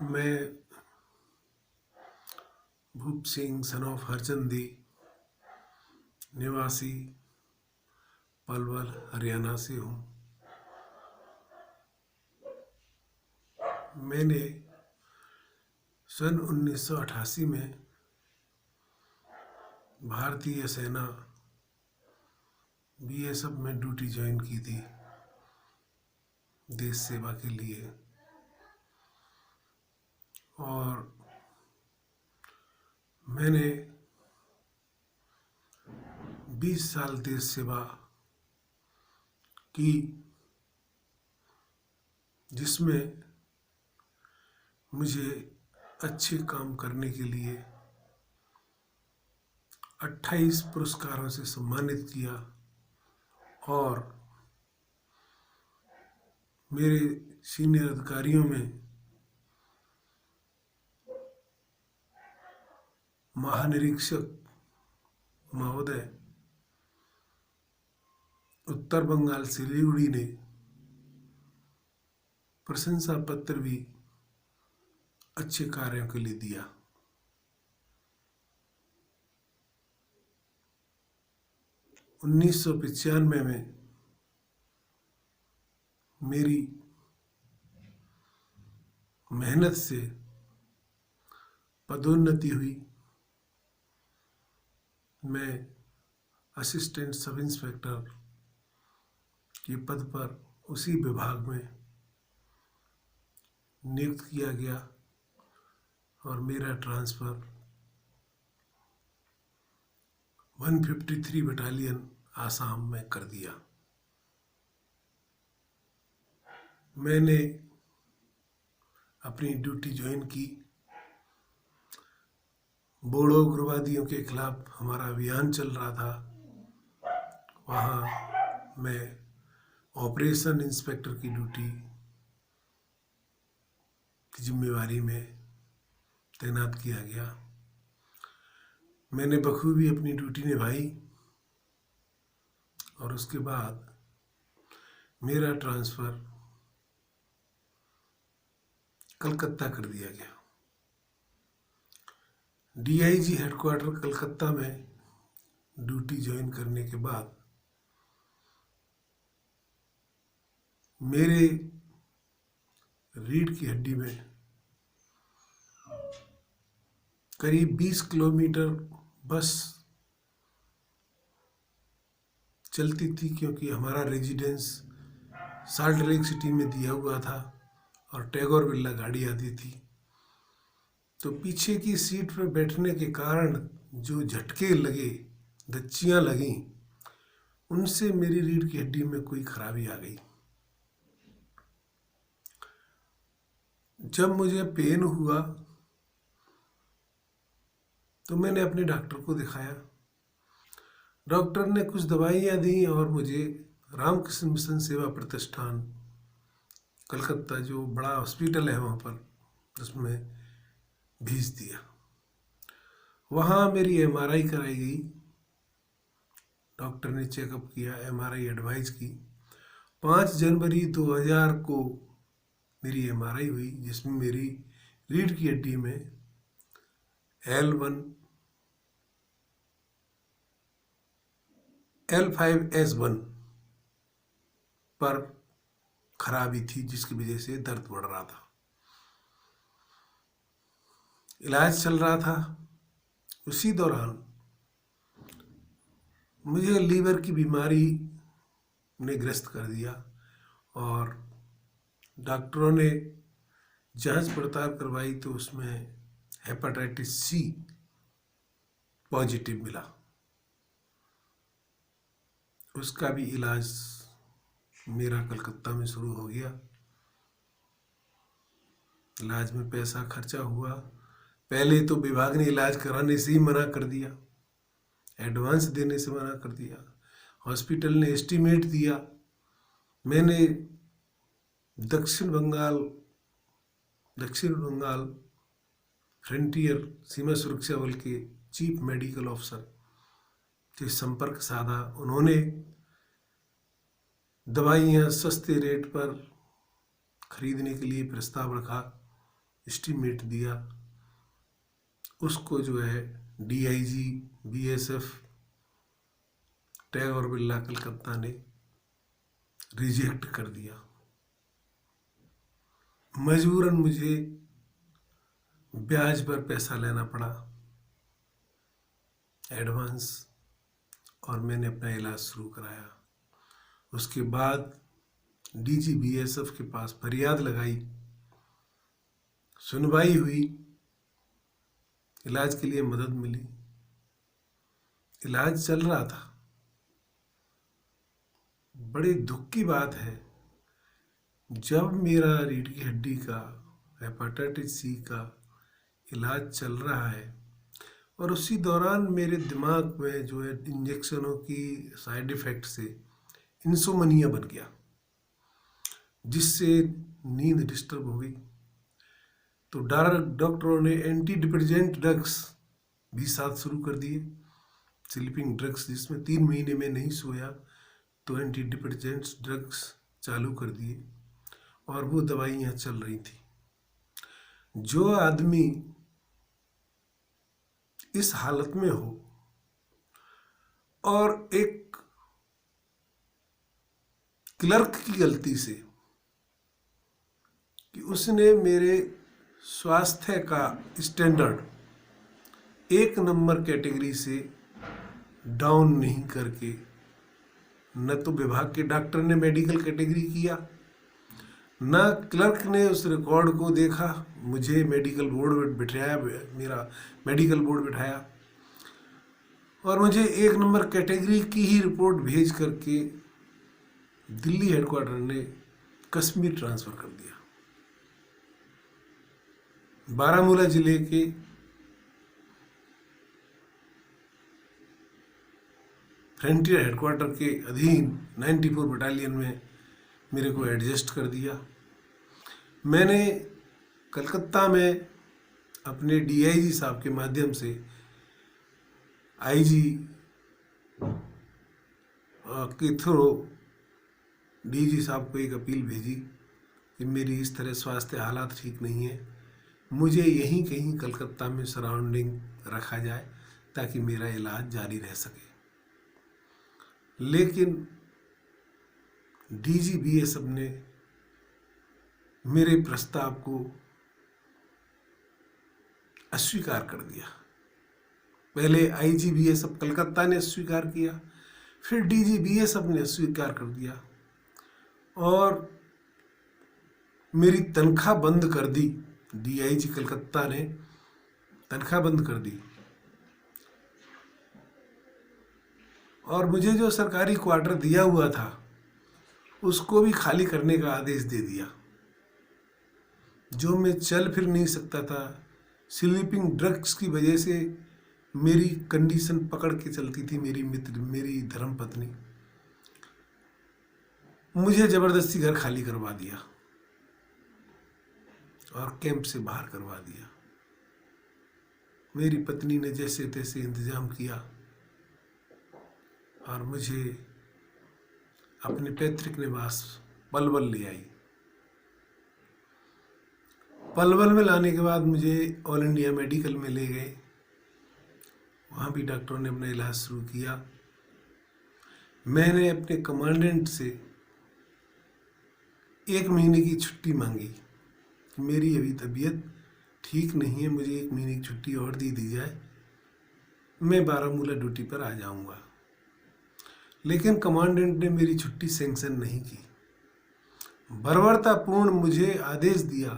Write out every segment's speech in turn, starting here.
मैं भूप Singh son of हरचंदी निवासी पलवल हरियाणा से हूँ। मैंने सन 1988 में भारतीय सेना बीएसएफ में ड्यूटी ज्वाइन की थी देश सेवा के लिए, और मैंने 20 साल देश सेवा की, जिसमें मुझे अच्छे काम करने के लिए 28 पुरस्कारों से सम्मानित किया और मेरे सीनियर अधिकारियों में महानिरीक्षक महोदय उत्तर बंगाल सिलीगुड़ी ने प्रशंसा पत्र भी अच्छे कार्यों के लिए दिया। 1995 में मेरी मेहनत से पदोन्नति हुई। मैं असिस्टेंट सब इंस्पेक्टर के पद पर उसी विभाग में नियुक्त किया गया और मेरा ट्रांसफ़र 153 बटालियन आसाम में कर दिया। मैंने अपनी ड्यूटी ज्वाइन की। बोडो उग्रवादियों के खिलाफ हमारा अभियान चल रहा था। वहाँ मैं ऑपरेशन इंस्पेक्टर की ड्यूटी की जिम्मेवारी में तैनात किया गया। मैंने बखूबी अपनी ड्यूटी निभाई और उसके बाद मेरा ट्रांसफ़र कलकत्ता कर दिया गया। डीआईजी हेडक्वार्टर कलकत्ता में ड्यूटी ज्वाइन करने के बाद मेरे रीढ़ की हड्डी में करीब 20 किलोमीटर बस चलती थी, क्योंकि हमारा रेजिडेंस साल्ट लेक सिटी में दिया हुआ था और टैगोर विला गाड़ी आती थी। तो पीछे की सीट पर बैठने के कारण जो झटके लगे, धच्चियाँ लगीं, उनसे मेरी रीढ़ की हड्डी में कोई खराबी आ गई। जब मुझे पेन हुआ तो मैंने अपने डॉक्टर को दिखाया। डॉक्टर ने कुछ दवाइयाँ दी और मुझे रामकृष्ण मिशन सेवा प्रतिष्ठान कलकत्ता, जो बड़ा हॉस्पिटल है वहाँ पर, उसमें भेज दिया। वहाँ मेरी एमआरआई कराई गई। डॉक्टर ने चेकअप किया, एमआरआई एडवाइस की। 5 जनवरी 2000 को मेरी एमआरआई हुई, जिसमें मेरी रीढ़ की हड्डी में L5S1 पर खराबी थी, जिसकी वजह से दर्द बढ़ रहा था। इलाज चल रहा था। उसी दौरान मुझे लीवर की बीमारी ने ग्रस्त कर दिया और डॉक्टरों ने जांच पड़ताल करवाई तो उसमें हेपेटाइटिस सी पॉजिटिव मिला। उसका भी इलाज मेरा कलकत्ता में शुरू हो गया। इलाज में पैसा खर्चा हुआ। पहले तो विभाग ने इलाज कराने से ही मना कर दिया, एडवांस देने से मना कर दिया। हॉस्पिटल ने एस्टीमेट दिया। मैंने दक्षिण बंगाल फ्रंटियर सीमा सुरक्षा बल के चीफ मेडिकल ऑफिसर से संपर्क साधा। उन्होंने दवाइयाँ सस्ते रेट पर खरीदने के लिए प्रस्ताव रखा। एस्टीमेट दिया, उसको जो है डीआईजी बीएसएफ टैगोर बिरला कलकत्ता ने रिजेक्ट कर दिया। मजबूरन मुझे ब्याज पर पैसा लेना पड़ा एडवांस, और मैंने अपना इलाज शुरू कराया। उसके बाद डीजी बीएसएफ के पास फरियाद लगाई, सुनवाई हुई, इलाज के लिए मदद मिली, इलाज चल रहा था। बड़े दुख की बात है, जब मेरा रीढ़ की हड्डी का हेपेटाइटिस सी का इलाज चल रहा है और उसी दौरान मेरे दिमाग में जो है इंजेक्शनों की साइड इफ़ेक्ट से इंसोमनिया बन गया, जिससे नींद डिस्टर्ब हो गई। तो डॉक्टरों ने एंटी डिप्रेसेंट ड्रग्स भी साथ शुरू कर दिए, स्लीपिंग ड्रग्स, जिसमें 3 महीने में नहीं सोया तो एंटी डिप्रेसेंट्स ड्रग्स चालू कर दिए, और वो दवाइयाँ चल रही थी। जो आदमी इस हालत में हो और एक क्लर्क की गलती से कि उसने मेरे स्वास्थ्य का स्टैंडर्ड 1 नंबर कैटेगरी से डाउन नहीं करके, न तो विभाग के डॉक्टर ने मेडिकल कैटेगरी किया, न क्लर्क ने उस रिकॉर्ड को देखा, मुझे मेडिकल बोर्ड बिठाया, मेरा मेडिकल बोर्ड बिठाया और मुझे 1 नंबर कैटेगरी की ही रिपोर्ट भेज करके दिल्ली हेडक्वार्टर ने कश्मीर ट्रांसफ़र कर दिया। बारामूला जिले के फ्रंटियर हेडक्वार्टर के अधीन 94 बटालियन में मेरे को एडजस्ट कर दिया। मैंने कलकत्ता में अपने डीआईजी साहब के माध्यम से आईजी के थ्रू डीजी साहब को एक अपील भेजी कि मेरी इस तरह स्वास्थ्य हालात ठीक नहीं है, मुझे यहीं कहीं कलकत्ता में सराउंडिंग रखा जाए ताकि मेरा इलाज जारी रह सके। लेकिन डीजी बीएसएफ ने मेरे प्रस्ताव को अस्वीकार कर दिया। पहले आईजी बीएसएफ कलकत्ता ने अस्वीकार किया, फिर डीजी बीएसएफ ने अस्वीकार कर दिया और मेरी तनख्वाह बंद कर दी। डीआईजी कलकत्ता ने तनख्वाह बंद कर दी और मुझे जो सरकारी क्वार्टर दिया हुआ था उसको भी खाली करने का आदेश दे दिया। जो मैं चल फिर नहीं सकता था, स्लीपिंग ड्रग्स की वजह से मेरी कंडीशन पकड़ के चलती थी मेरी मित्र, मेरी धर्मपत्नी, मुझे ज़बरदस्ती घर खाली करवा दिया और कैंप से बाहर करवा दिया। मेरी पत्नी ने जैसे तैसे इंतजाम किया और मुझे अपने पैतृक निवास पलवल ले आई। पलवल में लाने के बाद मुझे ऑल इंडिया मेडिकल में ले गए, वहाँ भी डॉक्टरों ने अपना इलाज शुरू किया। मैंने अपने कमांडेंट से 1 महीने की छुट्टी मांगी कि मेरी अभी तबीयत ठीक नहीं है, मुझे 1 महीने की छुट्टी और दी जाए, मैं बारामूला ड्यूटी पर आ जाऊंगा। लेकिन कमांडेंट ने मेरी छुट्टी सैंक्शन नहीं की, बर्बरतापूर्ण मुझे आदेश दिया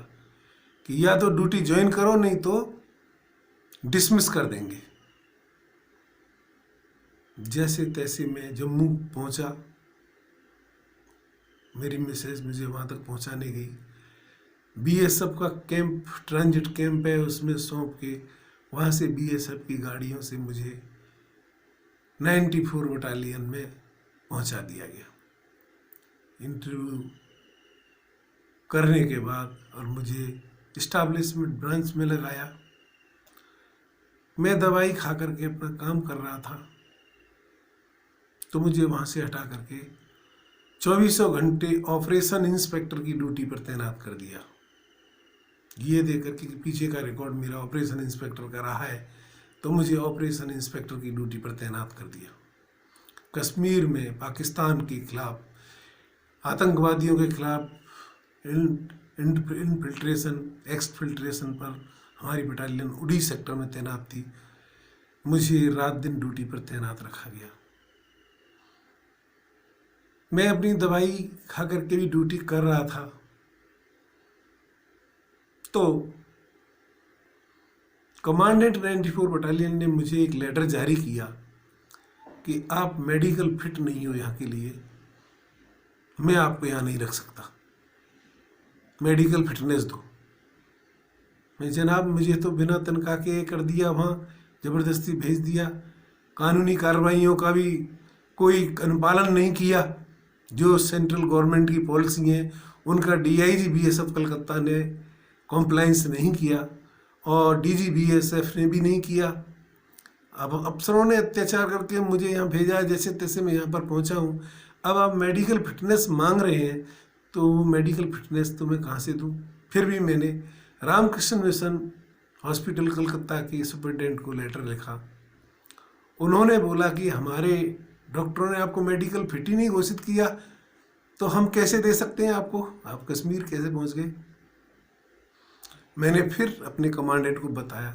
कि या तो ड्यूटी ज्वाइन करो नहीं तो डिसमिस कर देंगे। जैसे तैसे मैं जम्मू पहुंचा, मेरी मिसेज मुझे वहाँ तक पहुँचाने गई। बीएसएफ का कैंप, ट्रांजिट कैंप है, उसमें सौंप के वहाँ से बीएसएफ की गाड़ियों से मुझे 94 बटालियन में पहुँचा दिया गया। इंटरव्यू करने के बाद और मुझे इस्टेब्लिशमेंट ब्रांच में लगाया। मैं दवाई खा करके अपना काम कर रहा था तो मुझे वहाँ से हटा करके 24 घंटे ऑपरेशन इंस्पेक्टर की ड्यूटी पर तैनात कर दिया। ये देख कर कि पीछे का रिकॉर्ड मेरा ऑपरेशन इंस्पेक्टर का रहा है, तो मुझे ऑपरेशन इंस्पेक्टर की ड्यूटी पर तैनात कर दिया। कश्मीर में पाकिस्तान के खिलाफ, आतंकवादियों के खिलाफ इनफिल्ट्रेशन एक्सफिल्ट्रेशन पर हमारी बटालियन उड़ी सेक्टर में तैनात थी। मुझे रात दिन ड्यूटी पर तैनात रखा गया। मैं अपनी दवाई खा करके भी ड्यूटी कर रहा था, तो कमांडेंट 94 बटालियन ने मुझे एक लेटर जारी किया कि आप मेडिकल फिट नहीं हो यहाँ के लिए, मैं आपको यहाँ नहीं रख सकता, मेडिकल फिटनेस दो। मैं जनाब मुझे तो बिना तनख्वाह के कर दिया, वहाँ ज़बरदस्ती भेज दिया, कानूनी कार्रवाइयों का भी कोई अनुपालन नहीं किया। जो सेंट्रल गवर्नमेंट की पॉलिसी है उनका डीआईजी बीएसएफ कलकत्ता ने कॉम्प्लाइंस नहीं किया और डीजी बीएसएफ ने भी नहीं किया। अब अफसरों ने अत्याचार करके मुझे यहाँ भेजा, जैसे तैसे मैं यहाँ पर पहुँचा हूँ। अब आप मेडिकल फिटनेस मांग रहे हैं, तो मेडिकल फिटनेस तो मैं कहाँ से दूँ? फिर भी मैंने रामकृष्ण मिशन हॉस्पिटल कलकत्ता के सुपरिटेंडेंट को लेटर लिखा। उन्होंने बोला कि हमारे डॉक्टरों ने आपको मेडिकल फिट ही नहीं घोषित किया, तो हम कैसे दे सकते हैं आपको, आप कश्मीर कैसे पहुंच गए? मैंने फिर अपने कमांडेंट को बताया।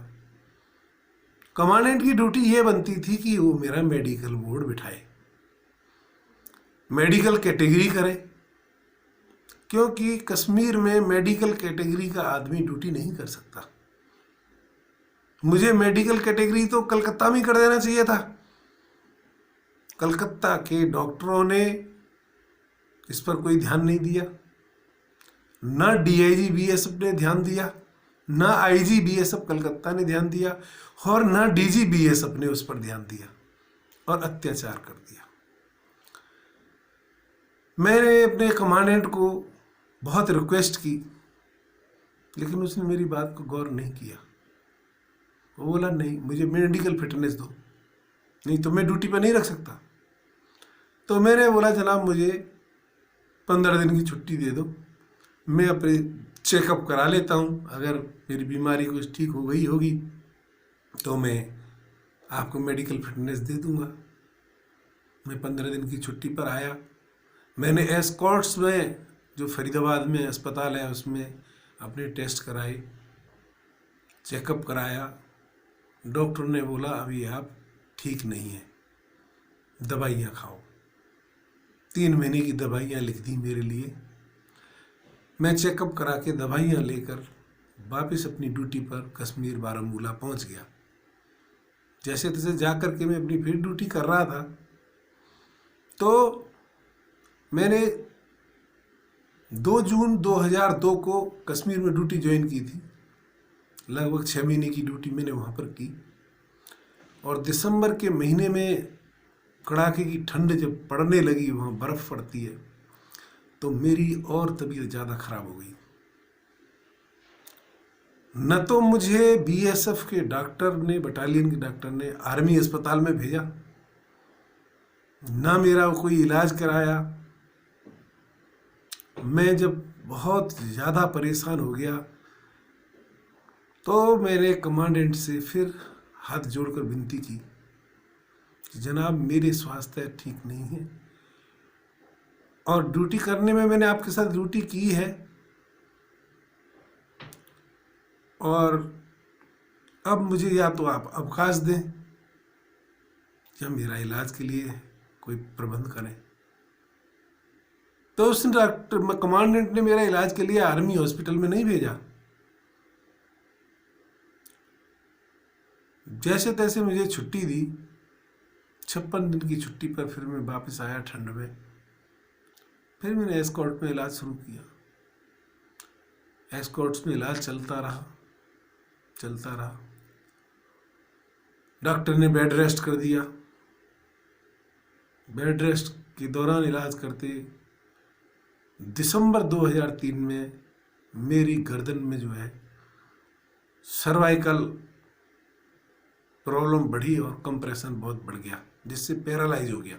कमांडेंट की ड्यूटी ये बनती थी कि वो मेरा मेडिकल बोर्ड बिठाए, मेडिकल कैटेगरी करे, क्योंकि कश्मीर में मेडिकल कैटेगरी का आदमी ड्यूटी नहीं कर सकता। मुझे मेडिकल कैटेगरी तो कलकत्ता में कर देना चाहिए था। कलकत्ता के डॉक्टरों ने इस पर कोई ध्यान नहीं दिया, न डीआईजी बीएसएफ ने ध्यान दिया, न आईजी बीएसएफ कलकत्ता ने ध्यान दिया, और न डीजी बीएसएफ ने उस पर ध्यान दिया और अत्याचार कर दिया। मैंने अपने कमांडेंट को बहुत रिक्वेस्ट की, लेकिन उसने मेरी बात को गौर नहीं किया। वो बोला नहीं, मुझे मेडिकल फिटनेस दो, नहीं तो मैं ड्यूटी पर नहीं रख सकता। तो मैंने बोला जनाब मुझे 15 दिन की छुट्टी दे दो, मैं अपने चेकअप करा लेता हूँ, अगर मेरी बीमारी कुछ ठीक हो गई होगी तो मैं आपको मेडिकल फिटनेस दे दूँगा। मैं 15 दिन की छुट्टी पर आया। मैंने एस्कॉर्ट्स में, जो फरीदाबाद में अस्पताल है, उसमें अपने टेस्ट कराए, चेकअप कराया। डॉक्टर ने बोला अभी आप ठीक नहीं हैं, दवाइयाँ खाओ। 3 महीने की दवाइयाँ लिख दी मेरे लिए। मैं चेकअप करा के दवाइयाँ लेकर वापस अपनी ड्यूटी पर कश्मीर बारामूला पहुँच गया। जैसे तैसे जा कर के मैं अपनी फिर ड्यूटी कर रहा था, तो मैंने 2 जून 2002 को कश्मीर में ड्यूटी ज्वाइन की थी। लगभग 6 महीने की ड्यूटी मैंने वहाँ पर की, और दिसंबर के महीने में कड़ाके की ठंड जब पड़ने लगी, वहाँ बर्फ़ पड़ती है, तो मेरी और तबीयत ज़्यादा ख़राब हो गई। न तो मुझे बीएसएफ के डॉक्टर ने, बटालियन के डॉक्टर ने आर्मी अस्पताल में भेजा, न मेरा कोई इलाज कराया। मैं जब बहुत ज़्यादा परेशान हो गया, तो मैंने कमांडेंट से फिर हाथ जोड़कर विनती की कि जनाब मेरे स्वास्थ्य ठीक नहीं है, और ड्यूटी करने में मैंने आपके साथ ड्यूटी की है, और अब मुझे या तो आप अवकाश दें या मेरा इलाज के लिए कोई प्रबंध करें। तो उस डॉक्टर कमांडेंट ने मेरा इलाज के लिए आर्मी हॉस्पिटल में नहीं भेजा। जैसे तैसे मुझे छुट्टी दी, 56 दिन की छुट्टी पर फिर मैं वापस आया ठंड में। फिर मैंने एस्कॉर्ट में इलाज शुरू किया। एस्कॉर्ट्स में इलाज चलता रहा। डॉक्टर ने बेड रेस्ट कर दिया। बेड रेस्ट के दौरान इलाज करते दिसंबर 2003 में मेरी गर्दन में जो है सर्वाइकल प्रॉब्लम बढ़ी और कंप्रेशन बहुत बढ़ गया, जिससे पैरालाइज हो गया।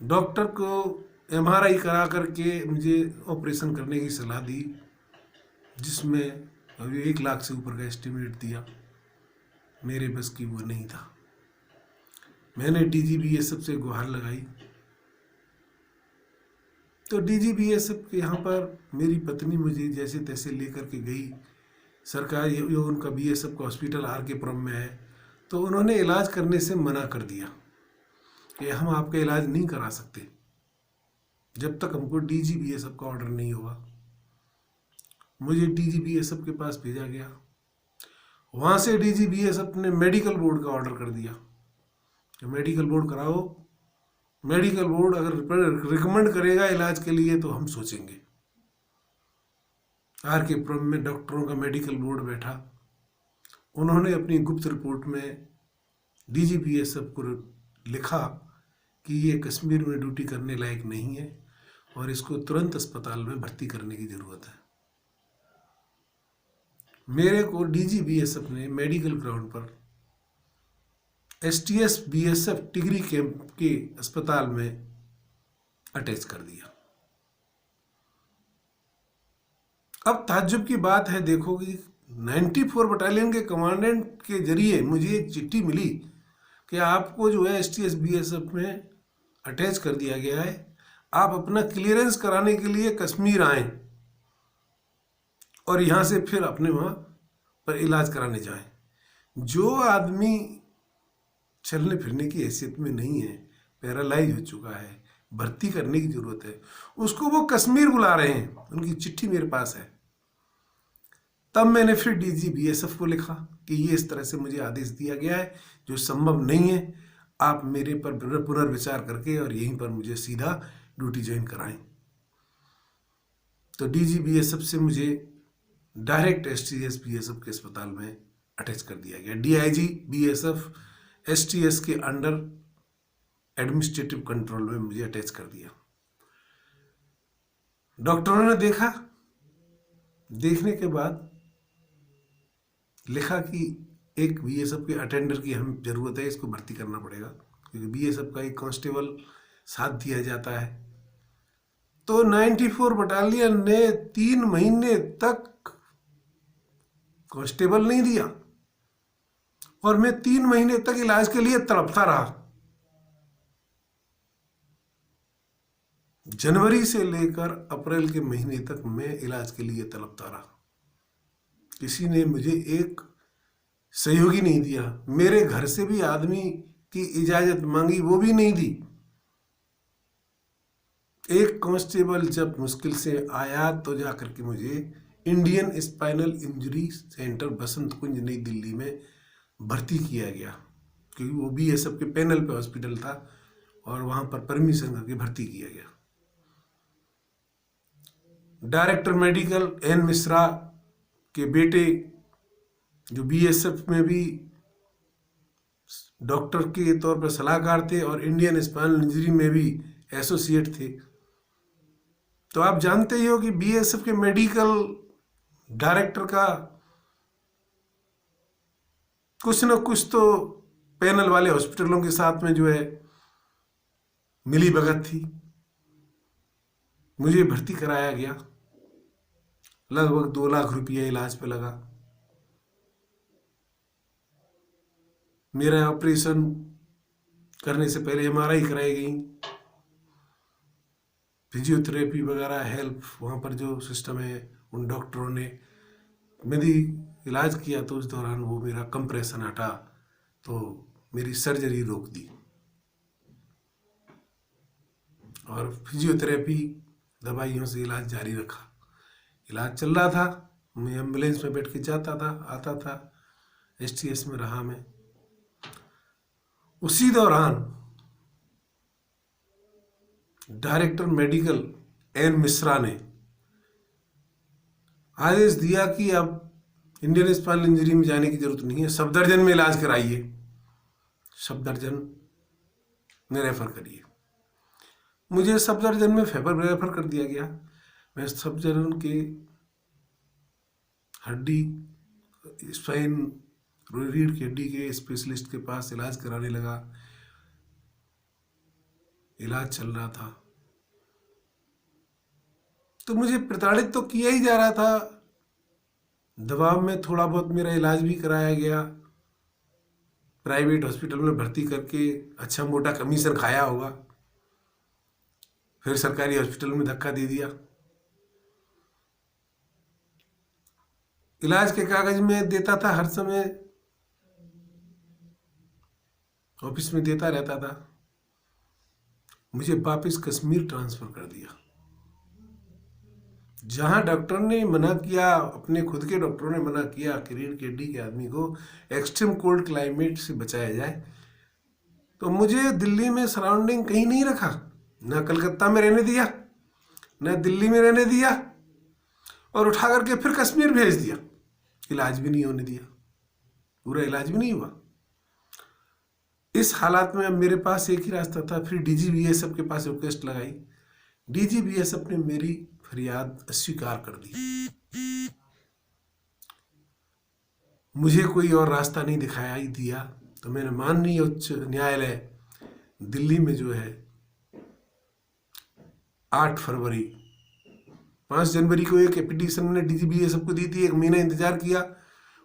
डॉक्टर को एमआरआई करा करके मुझे ऑपरेशन करने की सलाह दी, जिसमें अभी 1 लाख से ऊपर का एस्टिमेट दिया। मेरे बस की वो नहीं था। मैंने DGBSF से गुहार लगाई। तो DGBSF के यहाँ पर मेरी पत्नी मुझे जैसे तैसे लेकर के गई। सरकार ये उनका BSF का हॉस्पिटल RK पुरम में है, तो उन्होंने इलाज करने से मना कर दिया कि हम आपका इलाज नहीं करा सकते जब तक हमको DGBSF का ऑर्डर नहीं होगा। मुझे DGBSF के पास भेजा गया। वहाँ से DGBSF ने मेडिकल बोर्ड का ऑर्डर कर दिया कि मेडिकल बोर्ड कराओ। मेडिकल बोर्ड अगर रिकमेंड करेगा इलाज के लिए तो हम सोचेंगे। RK पुरम में डॉक्टरों का मेडिकल बोर्ड बैठा। उन्होंने अपनी गुप्त रिपोर्ट में DGBSF को लिखा कि ये कश्मीर में ड्यूटी करने लायक नहीं है और इसको तुरंत अस्पताल में भर्ती करने की ज़रूरत है। मेरे को DGBSF ने मेडिकल ग्राउंड पर STS BSF टिगरी कैंप के अस्पताल में अटैच कर दिया। अब ताज्जुब की बात है, देखो कि 94 बटालियन के कमांडेंट के जरिए मुझे एक चिट्ठी मिली कि आपको जो है STS BSF में अटैच कर दिया गया है, आप अपना क्लियरेंस कराने के लिए कश्मीर आएं और यहाँ से फिर अपने वहाँ पर इलाज कराने जाएं। जो आदमी चलने फिरने की हैसियत में नहीं है, पैरालाइज हो चुका है, भर्ती करने की जरूरत है, उसको वो कश्मीर बुला रहे हैं। उनकी चिट्ठी मेरे पास है। तब मैंने फिर DGBSF को लिखा कि ये इस तरह से मुझे आदेश दिया गया है, जो संभव नहीं है, आप मेरे पर पुनर्विचार करके और यहीं पर मुझे सीधा ड्यूटी ज्वाइन कराएं। तो DGBSF से मुझे डायरेक्ट STS BSF के अस्पताल में अटैच कर दिया गया। DIG BSF STS के अंडर एडमिनिस्ट्रेटिव कंट्रोल में मुझे अटैच कर दिया। डॉक्टरों ने देखा, देखने के बाद लिखा कि एक BSF के अटेंडर की हम जरूरत है, इसको भर्ती करना पड़ेगा, क्योंकि BSF का एक कांस्टेबल साथ दिया जाता है। तो 94 बटालियन ने 3 महीने तक कांस्टेबल नहीं दिया और मैं 3 महीने तक इलाज के लिए तड़पता रहा। जनवरी से लेकर अप्रैल के महीने तक मैं इलाज के लिए तड़पता रहा। किसी ने मुझे एक सहयोगी नहीं दिया। मेरे घर से भी आदमी की इजाजत मांगी, वो भी नहीं दी। एक कांस्टेबल जब मुश्किल से आया तो जाकर के मुझे इंडियन स्पाइनल इंजरी सेंटर बसंत कुंज नई दिल्ली में भर्ती किया गया, क्योंकि वो BSF के पैनल पे हॉस्पिटल था और वहां पर परमिशन करके भर्ती किया गया। डायरेक्टर मेडिकल N मिश्रा के बेटे, जो BSF में भी डॉक्टर के तौर पर सलाहकार थे और इंडियन स्पाइनल इंजरी में भी एसोसिएट थे, तो आप जानते ही हो कि BSF के मेडिकल डायरेक्टर का कुछ न कुछ तो पैनल वाले हॉस्पिटलों के साथ में जो है मिली भगत थी। मुझे भर्ती कराया गया, लगभग 2 लाख रुपया इलाज पे लगा। मेरा ऑपरेशन करने से पहले MRI कराई गई, फिजियोथेरेपी वगैरह हेल्प वहाँ पर जो सिस्टम है उन डॉक्टरों ने मेरी इलाज किया। तो उस दौरान वो मेरा कंप्रेशन हटा तो मेरी सर्जरी रोक दी और फिजियोथेरेपी दवाइयों से इलाज जारी रखा। इलाज चल रहा था, मैं एम्बुलेंस में बैठ के जाता था, आता था, STS में रहा मैं। उसी दौरान डायरेक्टर मेडिकल N मिश्रा ने आदेश दिया कि अब इंडियन स्पाइनल इंजरी में जाने की जरूरत नहीं है, सफदरजंग में इलाज कराइए, सफदरजंग में रेफर करिए। मुझे सफदरजंग में रेफर कर दिया गया। मैं सफदरजंग के हड्डी स्पाइन रीढ़ की हड्डी के स्पेशलिस्ट के पास इलाज कराने लगा। इलाज चल रहा था तो मुझे प्रताड़ित तो किया ही जा रहा था दबाव में थोड़ा बहुत मेरा इलाज भी कराया गया, प्राइवेट हॉस्पिटल में भर्ती करके अच्छा मोटा कमीशन खाया होगा, फिर सरकारी हॉस्पिटल में धक्का दे दिया। इलाज के कागज में देता था, हर समय ऑफिस में देता रहता था। मुझे वापस कश्मीर ट्रांसफर कर दिया, जहां डॉक्टर ने मना किया, अपने खुद के डॉक्टरों ने मना किया कि रीढ़ की हड्डी के आदमी को एक्सट्रीम कोल्ड क्लाइमेट से बचाया जाए, तो मुझे दिल्ली में सराउंडिंग कहीं नहीं रखा, ना कलकत्ता में रहने दिया, ना दिल्ली में रहने दिया, और उठा करके फिर कश्मीर भेज दिया। इलाज भी नहीं होने दिया, पूरा इलाज भी नहीं हुआ। इस हालात में अब मेरे पास एक ही रास्ता था, फिर DGBSF के पास रिक्वेस्ट लगाई। DGBSF ने मेरी फरियाद अस्वीकार कर दी। मुझे कोई और रास्ता नहीं दिखाई दिया, तो मैंने माननीय उच्च न्यायालय दिल्ली में जो है 8 फरवरी 5 जनवरी को एक पिटीशन मैंने DGBSF को दी थी, 1 महीना इंतजार किया।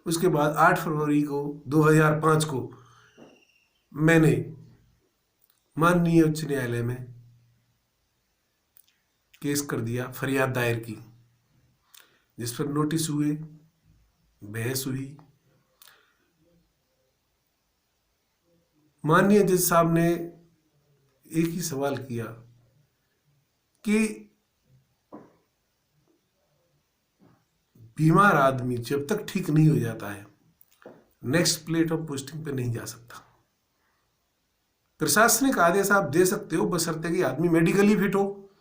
उसके बाद 8 फरवरी को 2005 को मैंने माननीय उच्च न्यायालय में केस कर दिया, फरियाद दायर की, जिस पर नोटिस हुए, बहस हुई। माननीय जज साहब ने एक ही सवाल किया कि बीमार आदमी जब तक ठीक नहीं हो जाता है नेक्स्ट प्लेट ऑफ पोस्टिंग पे नहीं जा सकता। प्रशासनिक आदेश आप दे सकते हो बशर्ते कि आदमी मेडिकली फिट हो,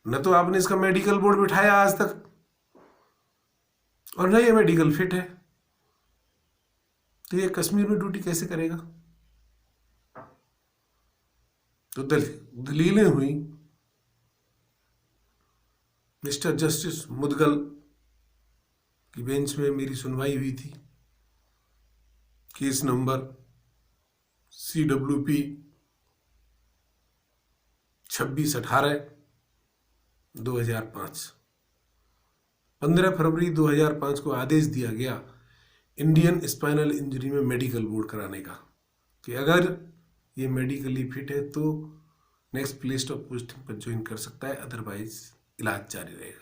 न तो आपने इसका मेडिकल बोर्ड बिठाया आज तक, और न ये मेडिकल फिट है, तो ये कश्मीर में ड्यूटी कैसे करेगा। तो दलीलें हुई। मिस्टर जस्टिस मुदगल की बेंच में मेरी सुनवाई हुई थी। Case number CWP 26/18/2005। 15 फरवरी 2005 को आदेश दिया गया इंडियन स्पाइनल इंजरी में मेडिकल बोर्ड कराने का, कि अगर ये मेडिकली फिट है तो नेक्स्ट प्लेस ऑफ पोस्टिंग पर ज्वाइन कर सकता है, अदरवाइज इलाज जारी रहेगा।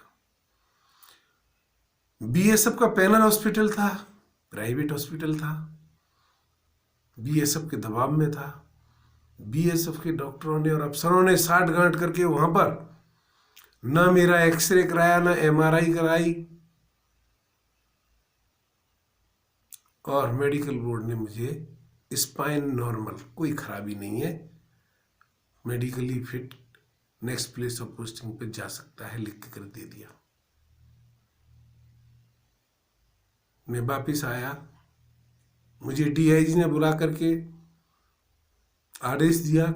BSF का पैनल हॉस्पिटल था, प्राइवेट हॉस्पिटल था, BSF के दबाव में था। BSF के डॉक्टरों ने और अफसरों ने साठ गांठ करके वहां पर ना मेरा एक्सरे कराया, ना MRI कराई, और मेडिकल बोर्ड ने मुझे स्पाइन नॉर्मल, कोई खराबी नहीं है, medically fit, next place of posting पे जा सकता है, लिख कर दे दिया। मैं वापिस आया, मुझे DIG ने बुला करके आदेश दिया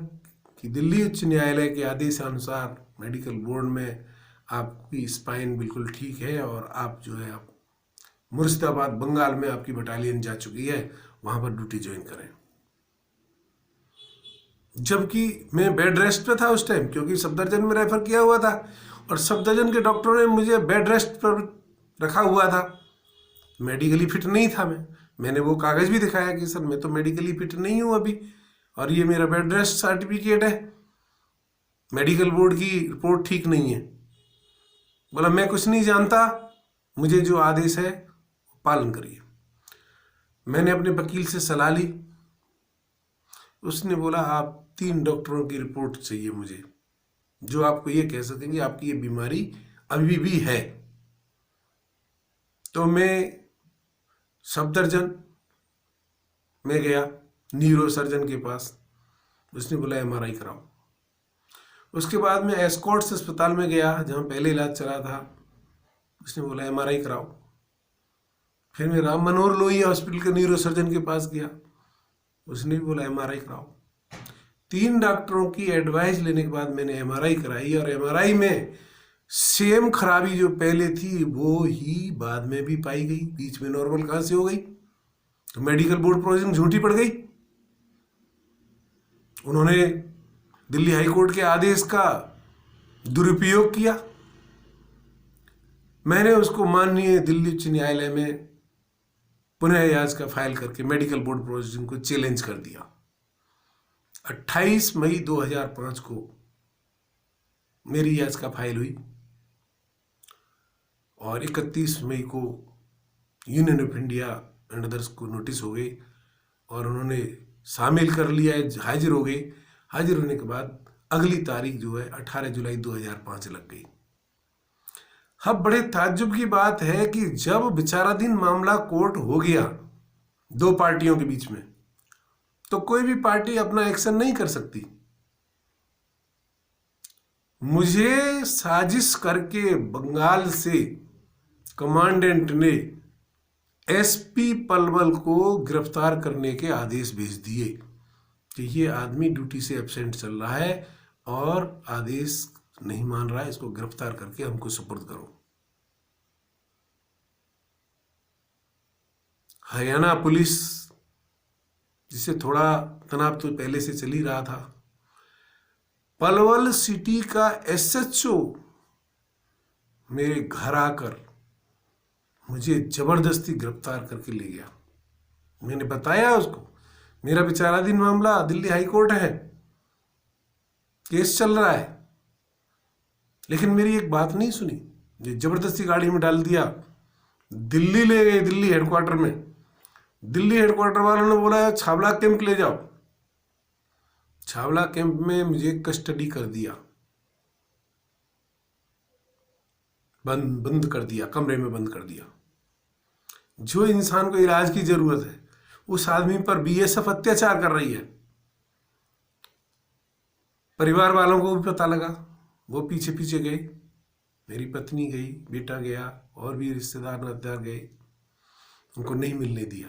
कि दिल्ली उच्च न्यायालय के आदेशानुसार मेडिकल बोर्ड में आपकी स्पाइन बिल्कुल ठीक है, और आप जो है आप मुर्शिदाबाद बंगाल में आपकी बटालियन जा चुकी है, वहां पर ड्यूटी ज्वाइन करें। जबकि मैं बेड रेस्ट पे था उस टाइम, क्योंकि सफदरजंग में रेफर किया हुआ था, और सफदरजंग के डॉक्टरों ने मुझे बेड रेस्ट पर रखा हुआ था। मेडिकली फिट नहीं था मैंने वो कागज भी दिखाया कि सर मैं तो मेडिकली फिट नहीं हूं अभी, और ये मेरा बेड रेस्ट सर्टिफिकेट है, मेडिकल बोर्ड की रिपोर्ट ठीक नहीं है। बोला मैं कुछ नहीं जानता, मुझे जो आदेश है पालन करिए। मैंने अपने वकील से सलाह ली, उसने बोला आप 3 डॉक्टरों की रिपोर्ट चाहिए मुझे, जो आपको ये कह सकेंगे आपकी ये बीमारी अभी भी है। तो मैं सफदरजंग में गया न्यूरो सर्जन के पास, उसने बोला MRI कराओ। उसके बाद मैं एस्कॉर्ट्स अस्पताल में गया जहाँ पहले इलाज चला था, उसने बोला MRI कराओ। फिर मैं राम मनोहर लोहिया हॉस्पिटल के न्यूरो सर्जन के पास गया, उसने भी बोला MRI कराओ। 3 डॉक्टरों की एडवाइस लेने के बाद मैंने MRI कराई, और MRI में सेम खराबी जो पहले थी वो ही बाद में भी पाई गई। बीच में नॉर्मल कहां से हो गई, तो मेडिकल बोर्ड प्रोविजन झूठी पड़ गई। उन्होंने दिल्ली हाईकोर्ट के आदेश का दुरुपयोग किया। मैंने उसको माननीय दिल्ली उच्च न्यायालय में पुनः याचिका फाइल करके मेडिकल बोर्ड प्रोसीडिंग को चैलेंज कर दिया। 28 मई 2005 को मेरी याचिका फाइल हुई और 31 मई को union of India and others को नोटिस हो गई और उन्होंने शामिल कर लिया, हाजिर हो गए। हाजिर होने के बाद अगली तारीख जो है 18 जुलाई 2005 लग गई। अब बड़े ताज्जुब की बात है कि जब विचाराधीन मामला कोर्ट हो गया दो पार्टियों के बीच में, तो कोई भी पार्टी अपना एक्शन नहीं कर सकती। मुझे साजिश करके बंगाल से कमांडेंट ने एसपी पलवल को गिरफ्तार करने के आदेश भेज दिए कि ये आदमी ड्यूटी से एब्सेंट चल रहा है और आदेश नहीं मान रहा है, इसको गिरफ्तार करके हमको सुपुर्द करो। हरियाणा पुलिस, जिसे थोड़ा तनाव तो पहले से चल ही रहा था, पलवल सिटी का एसएचओ मेरे घर आकर मुझे जबरदस्ती गिरफ्तार करके ले गया। मैंने बताया उसको मेरा विचाराधीन मामला दिल्ली हाई कोर्ट है, केस चल रहा है, लेकिन मेरी एक बात नहीं सुनी। जबरदस्ती गाड़ी में डाल दिया, दिल्ली ले गए, दिल्ली हेडक्वार्टर में। दिल्ली हेडक्वार्टर वालों ने बोला छावला कैंप ले जाओ। छावला कैंप में मुझे कस्टडी कर दिया, बंद कर दिया, कमरे में बंद कर दिया। जो इंसान को इलाज की जरूरत है उस आदमी पर बीएसएफ अत्याचार कर रही है। परिवार वालों को भी पता लगा, वो पीछे पीछे गए, मेरी पत्नी गई, बेटा गया और भी रिश्तेदार नातेदार गए, उनको नहीं मिलने दिया।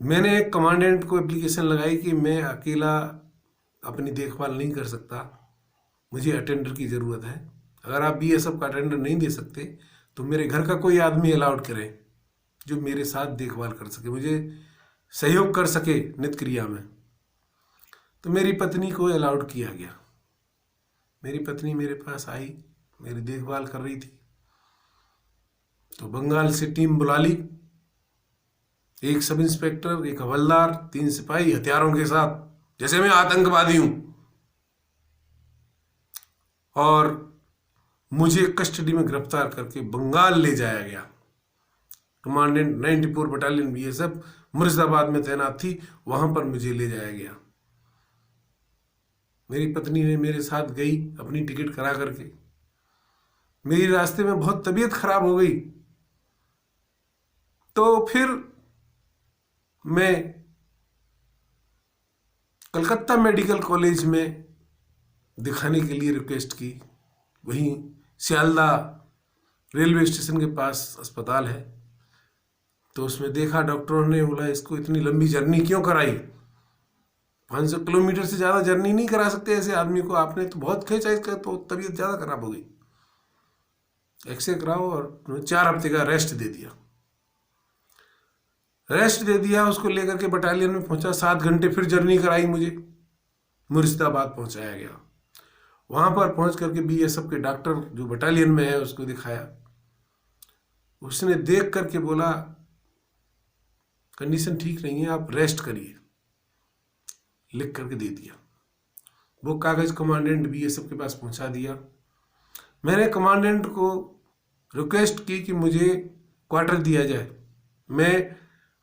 मैंने कमांडेंट को एप्लीकेशन लगाई कि मैं अकेला अपनी देखभाल नहीं कर सकता, मुझे अटेंडर की ज़रूरत है। अगर आप बीएसएफ का अटेंडर नहीं दे सकते तो मेरे घर का कोई आदमी अलाउड करें जो मेरे साथ देखभाल कर सके, मुझे सहयोग कर सके नित्य क्रिया में। तो मेरी पत्नी को अलाउड किया गया। मेरी पत्नी मेरे पास आई, मेरी देखभाल कर रही थी। तो बंगाल से टीम बुला ली, एक सब इंस्पेक्टर, एक हवलदार, 3 सिपाही हथियारों के साथ, जैसे मैं आतंकवादी हूं, और मुझे कस्टडी में गिरफ्तार करके बंगाल ले जाया गया। कमांडेंट 94 बटालियन बीएसएफ मुर्शिदाबाद में तैनात थी, वहां पर मुझे ले जाया गया। मेरी पत्नी ने मेरे साथ गई अपनी टिकट करा करके। मेरी रास्ते में बहुत तबीयत खराब हो गई, तो फिर मैं कलकत्ता मेडिकल कॉलेज में दिखाने के लिए रिक्वेस्ट की। वहीं सियालदा रेलवे स्टेशन के पास अस्पताल है, तो उसमें देखा, डॉक्टरों ने बोला इसको इतनी लंबी जर्नी क्यों कराई, 500 किलोमीटर से ज़्यादा जर्नी नहीं करा सकते ऐसे आदमी को, आपने तो बहुत खींचा इसका, तो तबीयत ज़्यादा खराब हो गई, एक्सरे कराओ। और 4 हफ्ते का रेस्ट दे दिया। उसको लेकर के बटालियन में पहुंचा, 7 घंटे फिर जर्नी कराई, मुझे मुर्शिदाबाद पहुंचाया गया। वहां पर पहुंच करके बीएसएफ के डॉक्टर जो बटालियन में है उसको दिखाया। उसने देख करके बोला कंडीशन ठीक नहीं है, आप रेस्ट करिए, लिख करके दे दिया। वो कागज कमांडेंट बीएसएफ के पास पहुंचा दिया। मैंने कमांडेंट को रिक्वेस्ट की कि मुझे क्वार्टर दिया जाए, मैं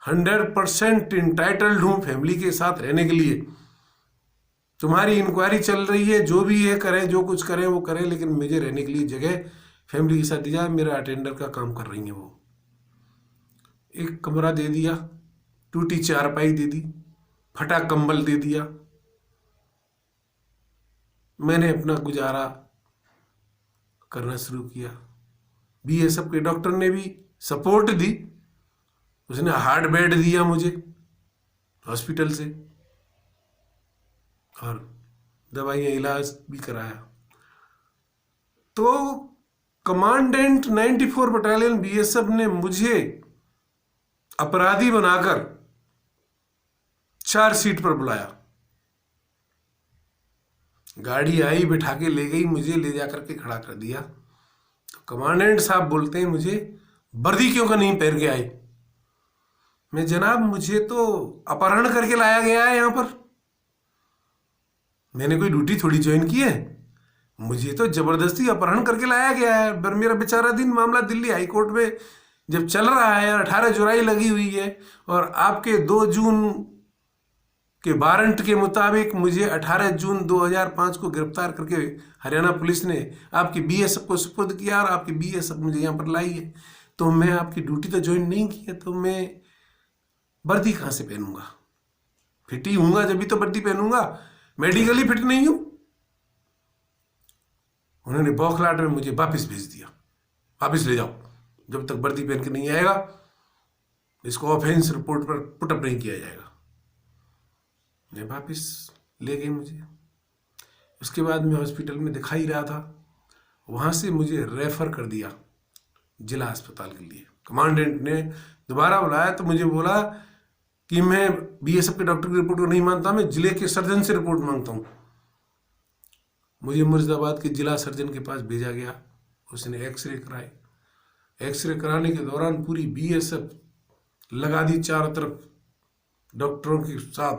100% इंटाइटल्ड हूँ फैमिली के साथ रहने के लिए। तुम्हारी इंक्वायरी चल रही है, जो भी है करें, जो कुछ करें वो करें, लेकिन मुझे रहने के लिए जगह फैमिली के साथ दी जाए। मेरा अटेंडर का काम कर रही है वो। एक कमरा दे दिया, टूटी चारपाई दे दी, फटा कंबल दे दिया। मैंने अपना गुजारा करना शुरू किया। बीएसएफ के डॉक्टर ने भी सपोर्ट दी, उसने हार्ड बेड दिया मुझे हॉस्पिटल से और दवाइयाँ, इलाज भी कराया। तो कमांडेंट 94 बटालियन बीएसएफ ने मुझे अपराधी बनाकर चार्जशीट पर बुलाया। गाड़ी आई, बिठा के ले गई, मुझे ले जाकर के खड़ा कर दिया। तो कमांडेंट साहब बोलते हैं मुझे, वर्दी क्यों का नहीं पहन के आए? मैं जनाब, मुझे तो अपहरण करके लाया गया है यहाँ पर। मैंने कोई ड्यूटी थोड़ी ज्वाइन की है, मुझे तो जबरदस्ती अपहरण करके लाया गया है। पर मेरा बेचारा दिन मामला दिल्ली हाई कोर्ट में जब चल रहा है, 18 जुलाई लगी हुई है, और आपके 2 जून के वारंट के मुताबिक मुझे 18 जून 2005 को गिरफ्तार करके हरियाणा पुलिस ने आपकी बीएसएफ को सुपुर्द किया, और आपकी बीएसएफ मुझे यहाँ पर लाई है। तो मैं आपकी ड्यूटी तो ज्वाइन नहीं की है, तो मैं वर्दी कहाँ से पहनूंगा? फिट ही हूंगा जब भी तो वर्दी पहनूंगा, मेडिकली फिट नहीं हूं। उन्होंने बौखलाहट में मुझे वापस भेज दिया, वापस ले जाओ, जब तक वर्दी पहन के नहीं आएगा इसको ऑफेंस रिपोर्ट पर पुटअप नहीं किया जाएगा। मैं वापस ले गए मुझे। उसके बाद मैं हॉस्पिटल में दिखा ही रहा था, वहाँ से मुझे रेफर कर दिया जिला अस्पताल के लिए। कमांडेंट ने दोबारा बुलाया तो मुझे बोला कि मैं बीएसएफ के डॉक्टर की रिपोर्ट को नहीं मानता, मैं जिले के सर्जन से रिपोर्ट मांगता हूँ। मुझे मुर्शिदाबाद के जिला सर्जन के पास भेजा गया। उसने एक्सरे कराए। एक्सरे कराने के दौरान पूरी बीएसएफ लगा दी चारों तरफ डॉक्टरों के साथ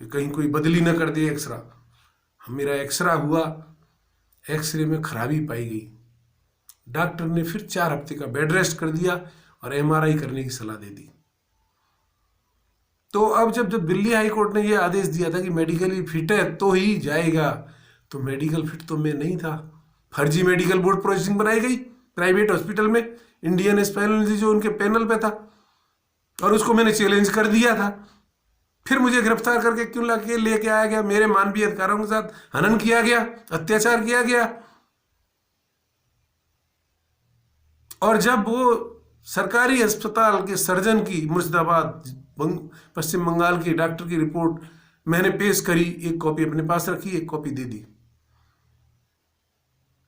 कि कहीं कोई बदली न कर दे एक्सरा। मेरा एक्सरा हुआ, एक्सरे में खराबी पाई गई। डॉक्टर ने फिर 4 हफ्ते का बेड रेस्ट कर दिया और एमआरआई करने की सलाह दे दी। तो अब जब दिल्ली हाई कोर्ट ने यह आदेश दिया था कि मेडिकली फिट है तो ही जाएगा, तो मेडिकल फिट तो मैं नहीं था। फर्जी मेडिकल बोर्ड प्रोसेसिंग बनाई गई प्राइवेट हॉस्पिटल में, इंडियन स्पेशलिस्ट जो उनके पैनल पे था, और उसको मैंने चैलेंज कर दिया था। फिर मुझे गिरफ्तार करके क्यों लाके लेके आया गया? मेरे मानवीय अधिकारों के साथ हनन किया गया, अत्याचार किया गया। और जब वो सरकारी अस्पताल के सर्जन की मुर्शिदाबाद पश्चिम बंगाल की डॉक्टर की रिपोर्ट मैंने पेश करी, एक कॉपी अपने पास रखी, एक कॉपी दे दी,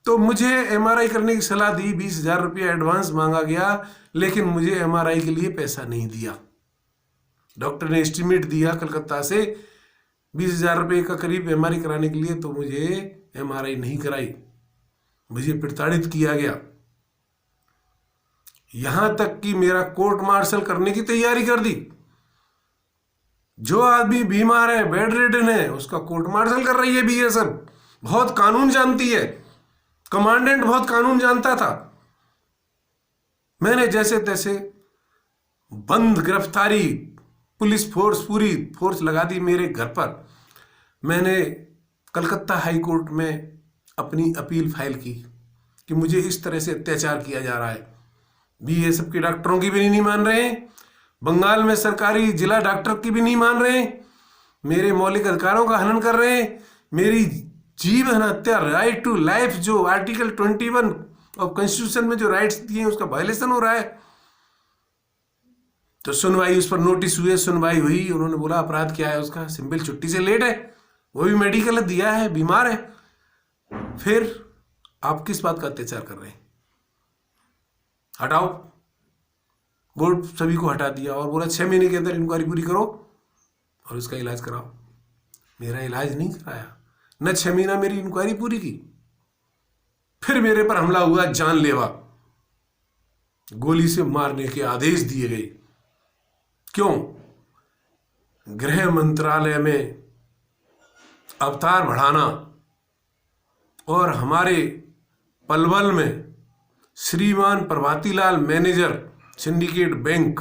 तो मुझे एमआरआई करने की सलाह दी। 20,000 रुपया एडवांस मांगा गया, लेकिन मुझे एमआरआई के लिए पैसा नहीं दिया। डॉक्टर ने एस्टिमेट दिया कलकत्ता से 20,000 रुपये का करीब एमआरआई कराने के लिए, तो मुझे एमआरआई नहीं कराई, मुझे प्रताड़ित किया गया। यहां तक कि मेरा कोर्ट मार्शल करने की तैयारी कर दी। जो आदमी बीमार है, बेड रिडन है, उसका कोर्ट मार्शल कर रही है बीएसएफ। बहुत कानून जानती है, कमांडेंट बहुत कानून जानता था। मैंने जैसे तैसे बंद गिरफ्तारी, पुलिस फोर्स पूरी फोर्स लगा दी मेरे घर पर। मैंने कलकत्ता हाई कोर्ट में अपनी अपील फाइल की कि मुझे इस तरह से अत्याचार किया जा रहा है। बीएसएफ के डॉक्टरों की भी नहीं मान रहे हैं, बंगाल में सरकारी जिला डॉक्टर की भी नहीं मान रहे हैं, मेरे मौलिक अधिकारों का हनन कर रहे हैं। मेरी जीवन हत्या, राइट टू लाइफ, जो आर्टिकल 21 ऑफ कॉन्स्टिट्यूशन में जो राइट्स दिए हैं, उसका वायलेशन हो रहा है। तो सुनवाई, उस पर नोटिस हुए, सुनवाई हुई, उन्होंने बोला अपराध क्या है उसका, सिंपल छुट्टी से लेट है, वो भी मेडिकल दिया है, बीमार है। फिर आप किस बात का अत्याचार कर रहे हैं? हटाओ। बोर्ड सभी को हटा दिया और बोला 6 महीने के अंदर इंक्वायरी पूरी करो और उसका इलाज कराओ। मेरा इलाज नहीं कराया, न 6 महीना मेरी इंक्वायरी पूरी की। फिर मेरे पर हमला हुआ जानलेवा, गोली से मारने के आदेश दिए गए। क्यों? गृह मंत्रालय में अवतार बढ़ाना और हमारे पलवल में श्रीमान प्रभातीलाल मैनेजर सिंडिकेट बैंक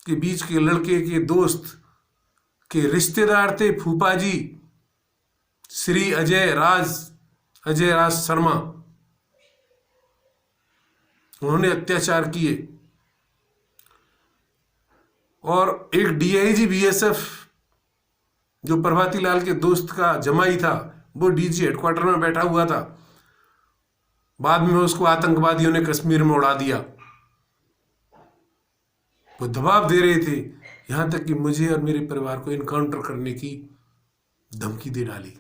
के बीच के लड़के के दोस्त के रिश्तेदार थे फूफा जी श्री अजय राज शर्मा। उन्होंने अत्याचार किए और एक डीआईजी बीएसएफ जो प्रभातीलाल के दोस्त का जमाई था, वो डीजी हेडक्वार्टर में बैठा हुआ था। बाद में उसको आतंकवादियों ने कश्मीर में उड़ा दिया। वो दबाव दे रहे थे, यहां तक कि मुझे और मेरे परिवार को इनकाउंटर करने की धमकी दे डाली।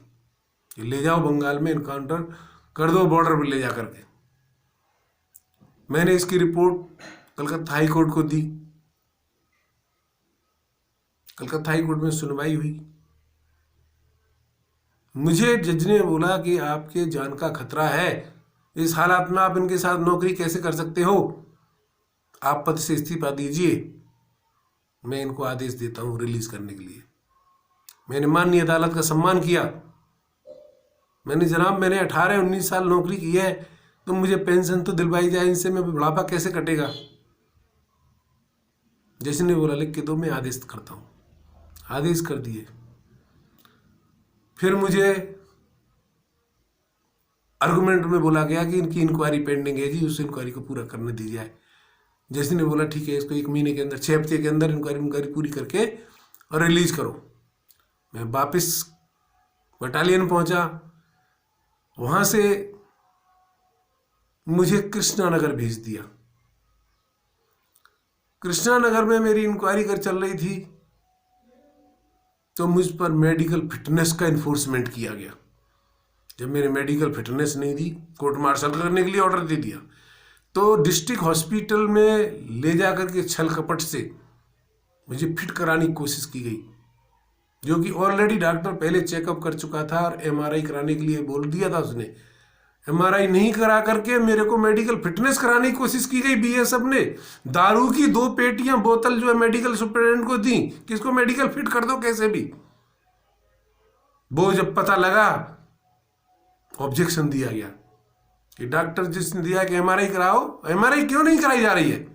ले जाओ बंगाल में, इनकाउंटर कर दो बॉर्डर पर ले जा करके। मैंने इसकी रिपोर्ट कलकत्ता हाई कोर्ट को दी। कलकत्ता हाई कोर्ट में सुनवाई हुई। मुझे जज ने बोला कि आपके जान का खतरा है, इस हालात में आप इनके साथ नौकरी कैसे कर सकते हो? आप पद से इस्तीफा दीजिए, मैं इनको आदेश देता हूँ रिलीज करने के लिए। मैंने माननीय अदालत का सम्मान किया। मैंने जनाब, मैंने 18-19 साल नौकरी की है, तो मुझे पेंशन तो दिलवाई जाए, इनसे मैं बुढ़ापा कैसे कटेगा। जज ने बोला लिख के दो, मैं आदेश करता हूँ। आदेश कर दिए। फिर मुझे आर्गुमेंट में बोला गया कि इनकी इंक्वायरी पेंडिंग है जी, उस इंक्वायरी को पूरा करने दी जाए। जज ने बोला ठीक है, इसको 1 महीने के अंदर, 6 हफ्ते के अंदर इंक्वायरी पूरी करके और रिलीज करो। मैं वापस बटालियन पहुंचा। वहां से मुझे कृष्णा नगर भेज दिया। कृष्णा नगर में मेरी इंक्वायरी कर चल रही थी, तो मुझ पर मेडिकल फिटनेस का इन्फोर्समेंट किया गया। जब मेरे मेडिकल फिटनेस नहीं थी, कोर्ट मार्शल करने के लिए ऑर्डर दे दिया। तो डिस्ट्रिक्ट हॉस्पिटल में ले जाकर के छल कपट से मुझे फिट कराने की कोशिश की गई, जो कि ऑलरेडी डॉक्टर पहले चेकअप कर चुका था और एमआरआई कराने के लिए बोल दिया था उसने। एमआरआई नहीं करा करके मेरे को मेडिकल फिटनेस कराने की कोशिश की गई बीएसएफ ने। दारू की 2 पेटियां बोतल जो है मेडिकल सुपरिटेंडेंट को दी कि इसको मेडिकल फिट कर दो कैसे भी। वो जब पता लगा, ऑब्जेक्शन दिया गया कि डॉक्टर जिसने दिया कि एमआरआई कराओ, एमआरआई क्यों नहीं कराई जा रही है,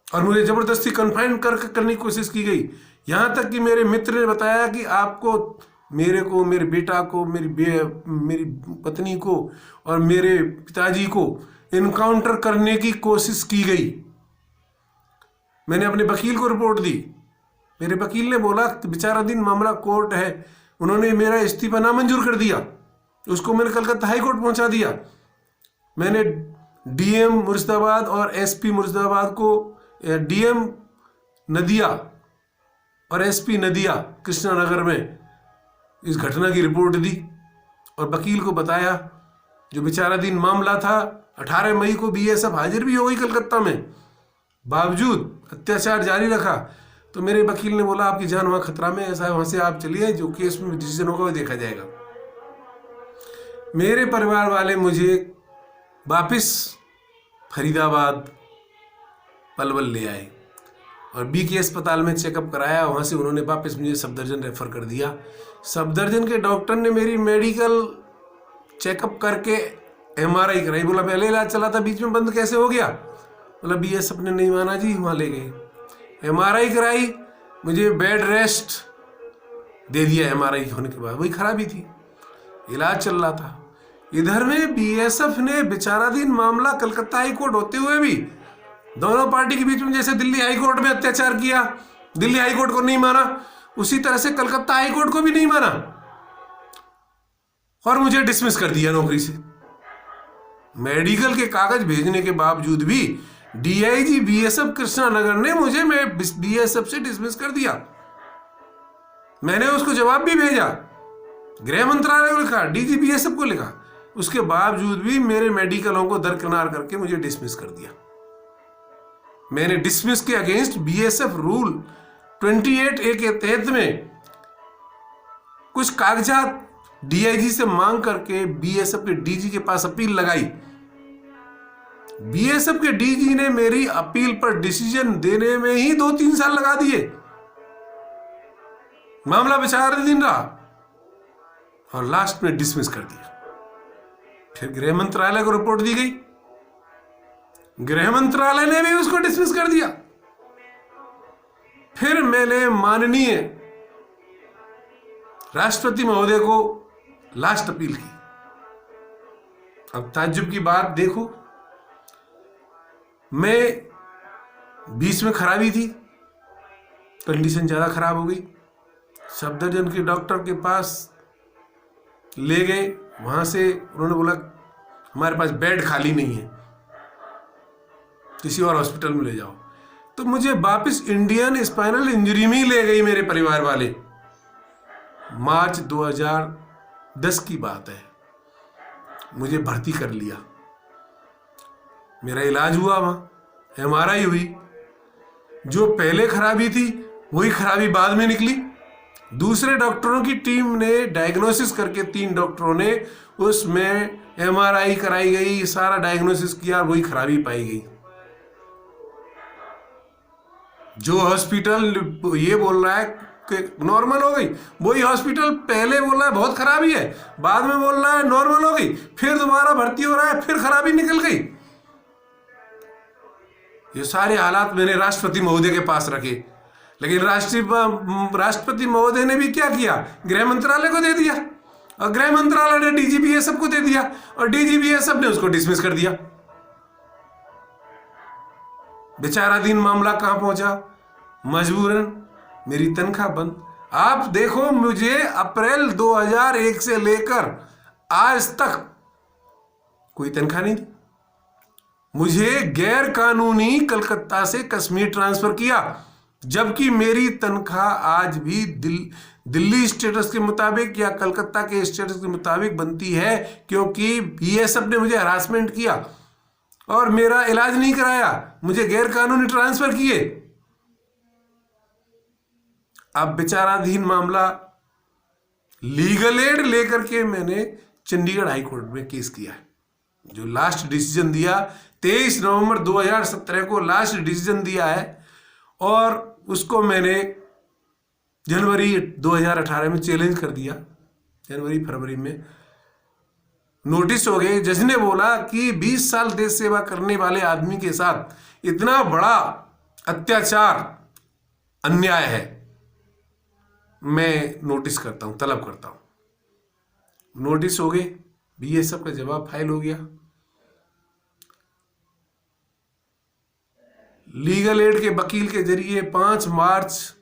और मुझे जबरदस्ती कन्फाइन करने की कोशिश की गई। यहां तक कि मेरे मित्र ने बताया कि आपको, मेरे को, मेरे बेटा को, मेरी पत्नी को और मेरे पिताजी को इनकाउंटर करने की कोशिश की गई। मैंने अपने वकील को रिपोर्ट दी। मेरे वकील ने बोला विचाराधीन मामला कोर्ट है, उन्होंने मेरा इस्तीफा नामंजूर कर दिया। उसको मैंने कलकत्ता हाई कोर्ट पहुंचा दिया। मैंने डीएम मुर्शिदाबाद और एसपी मुर्शिदाबाद को, डीएम नदिया और एसपी नदिया कृष्णा नगर में इस घटना की रिपोर्ट दी और वकील को बताया। जो विचाराधीन मामला था, 18 मई को बीएसएफ हाजिर भी हो गई कलकत्ता में, बावजूद अत्याचार जारी रखा। तो मेरे वकील ने बोला आपकी जान वहां खतरा में, ऐसा है वहां से आप चलिए, जो केस में डिसीजन होगा वो देखा जाएगा। मेरे परिवार वाले मुझे वापिस फरीदाबाद पलवल ले आए और बीके अस्पताल में चेकअप कराया। वहाँ से उन्होंने वापस मुझे सफदरजंग रेफर कर दिया। सफदरजंग के डॉक्टर ने मेरी मेडिकल चेकअप करके एमआरआई कराई। बोला पहले इलाज चला था, बीच में बंद कैसे हो गया। बोला बीएसएफ ने नहीं माना जी, वहाँ ले गए। एमआरआई कराई, मुझे बेड रेस्ट दे दिया। एमआरआई होने के बाद वही खराबी थी, इलाज चल रहा था। इधर में बीएसएफ ने विचाराधीन मामला कलकत्ता हाई कोर्ट होते हुए भी दोनों पार्टी के बीच में, जैसे दिल्ली हाई कोर्ट में अत्याचार किया, दिल्ली हाई कोर्ट को नहीं माना, उसी तरह से कलकत्ता हाई कोर्ट को भी नहीं माना और मुझे डिसमिस कर दिया नौकरी से। मेडिकल के कागज भेजने के बावजूद भी डीआईजी बीएसएफ कृष्णा नगर ने मुझे बीएसएफ से डिसमिस कर दिया। मैंने उसको जवाब भी भेजा, गृह मंत्रालय को लिखा, डीजी बीएसएफ को लिखा, उसके बावजूद भी मेरे मेडिकलों को दरकिनार करके मुझे डिसमिस कर दिया। मैंने डिसमिस के अगेंस्ट बीएसएफ रूल 28A के तहत में कुछ कागजात डीआईजी से मांग करके बीएसएफ के डीजी के पास अपील लगाई। बीएसएफ के डीजी ने मेरी अपील पर डिसीजन देने में ही 2-3 साल लगा दिए। मामला विचाराधीन रहा और लास्ट में डिसमिस कर दिया। फिर गृह मंत्रालय को रिपोर्ट दी गई, गृह मंत्रालय ने भी उसको डिसमिस कर दिया। फिर मैंने माननीय राष्ट्रपति महोदय को लास्ट अपील की। अब ताज्जुब की बात देखो, मैं बीच में खराबी थी, कंडीशन ज्यादा खराब हो गई। सफदरजंग के डॉक्टर के पास ले गए, वहां से उन्होंने बोला हमारे पास बेड खाली नहीं है, किसी और हॉस्पिटल में ले जाओ। तो मुझे वापस इंडियन स्पाइनल इंजरी में ही ले गई मेरे परिवार वाले। मार्च 2010 की बात है, मुझे भर्ती कर लिया, मेरा इलाज हुआ, वहां एमआरआई हुई। जो पहले खराबी थी वही खराबी बाद में निकली। दूसरे डॉक्टरों की टीम ने डायग्नोसिस करके, 3 डॉक्टरों ने उसमें एमआरआई कराई गई, सारा डायग्नोसिस किया, वही खराबी पाई गई। जो हॉस्पिटल ये बोल रहा है कि नॉर्मल हो गई, वही हॉस्पिटल पहले बोल रहा है बहुत खराबी है, बाद में बोल रहा है नॉर्मल हो गई, फिर दोबारा भर्ती हो रहा है, फिर खराबी निकल गई। ये सारे हालात मैंने राष्ट्रपति महोदय के पास रखे, लेकिन राष्ट्रपति महोदय ने भी क्या किया, गृह मंत्रालय को दे दिया, और गृह मंत्रालय ने डीजीपी ये सबको दे दिया, और डीजीपी ये सब ने उसको डिसमिस कर दिया। विचाराधीन मामला कहां पहुंचा, मजबूरन मेरी तनख्वाह बंद। आप देखो, मुझे अप्रैल 2001 से लेकर आज तक कोई तनख्वाह नहीं दी। मुझे गैर कानूनी कलकत्ता से कश्मीर ट्रांसफर किया, जबकि मेरी तनख्वाह आज भी दिल्ली स्टेटस के मुताबिक या कलकत्ता के स्टेटस के मुताबिक बनती है, क्योंकि बीएसएफ ने मुझे हरासमेंट किया और मेरा इलाज नहीं कराया, मुझे गैर कानूनी ट्रांसफर किए। अब विचाराधीन मामला लीगल एड लेकर के मैंने चंडीगढ़ हाई कोर्ट में केस किया है। जो लास्ट डिसीजन दिया 23 नवंबर 2017 को लास्ट डिसीजन दिया है, और उसको मैंने जनवरी 2018 में चैलेंज कर दिया। जनवरी फरवरी में नोटिस हो गए। जज ने बोला कि 20 साल देश सेवा करने वाले आदमी के साथ इतना बड़ा अत्याचार अन्याय है, मैं नोटिस करता हूं, तलब करता हूं। नोटिस हो गए, बीएसएफ का जवाब फाइल हो गया। लीगल एड के वकील के जरिए 5 मार्च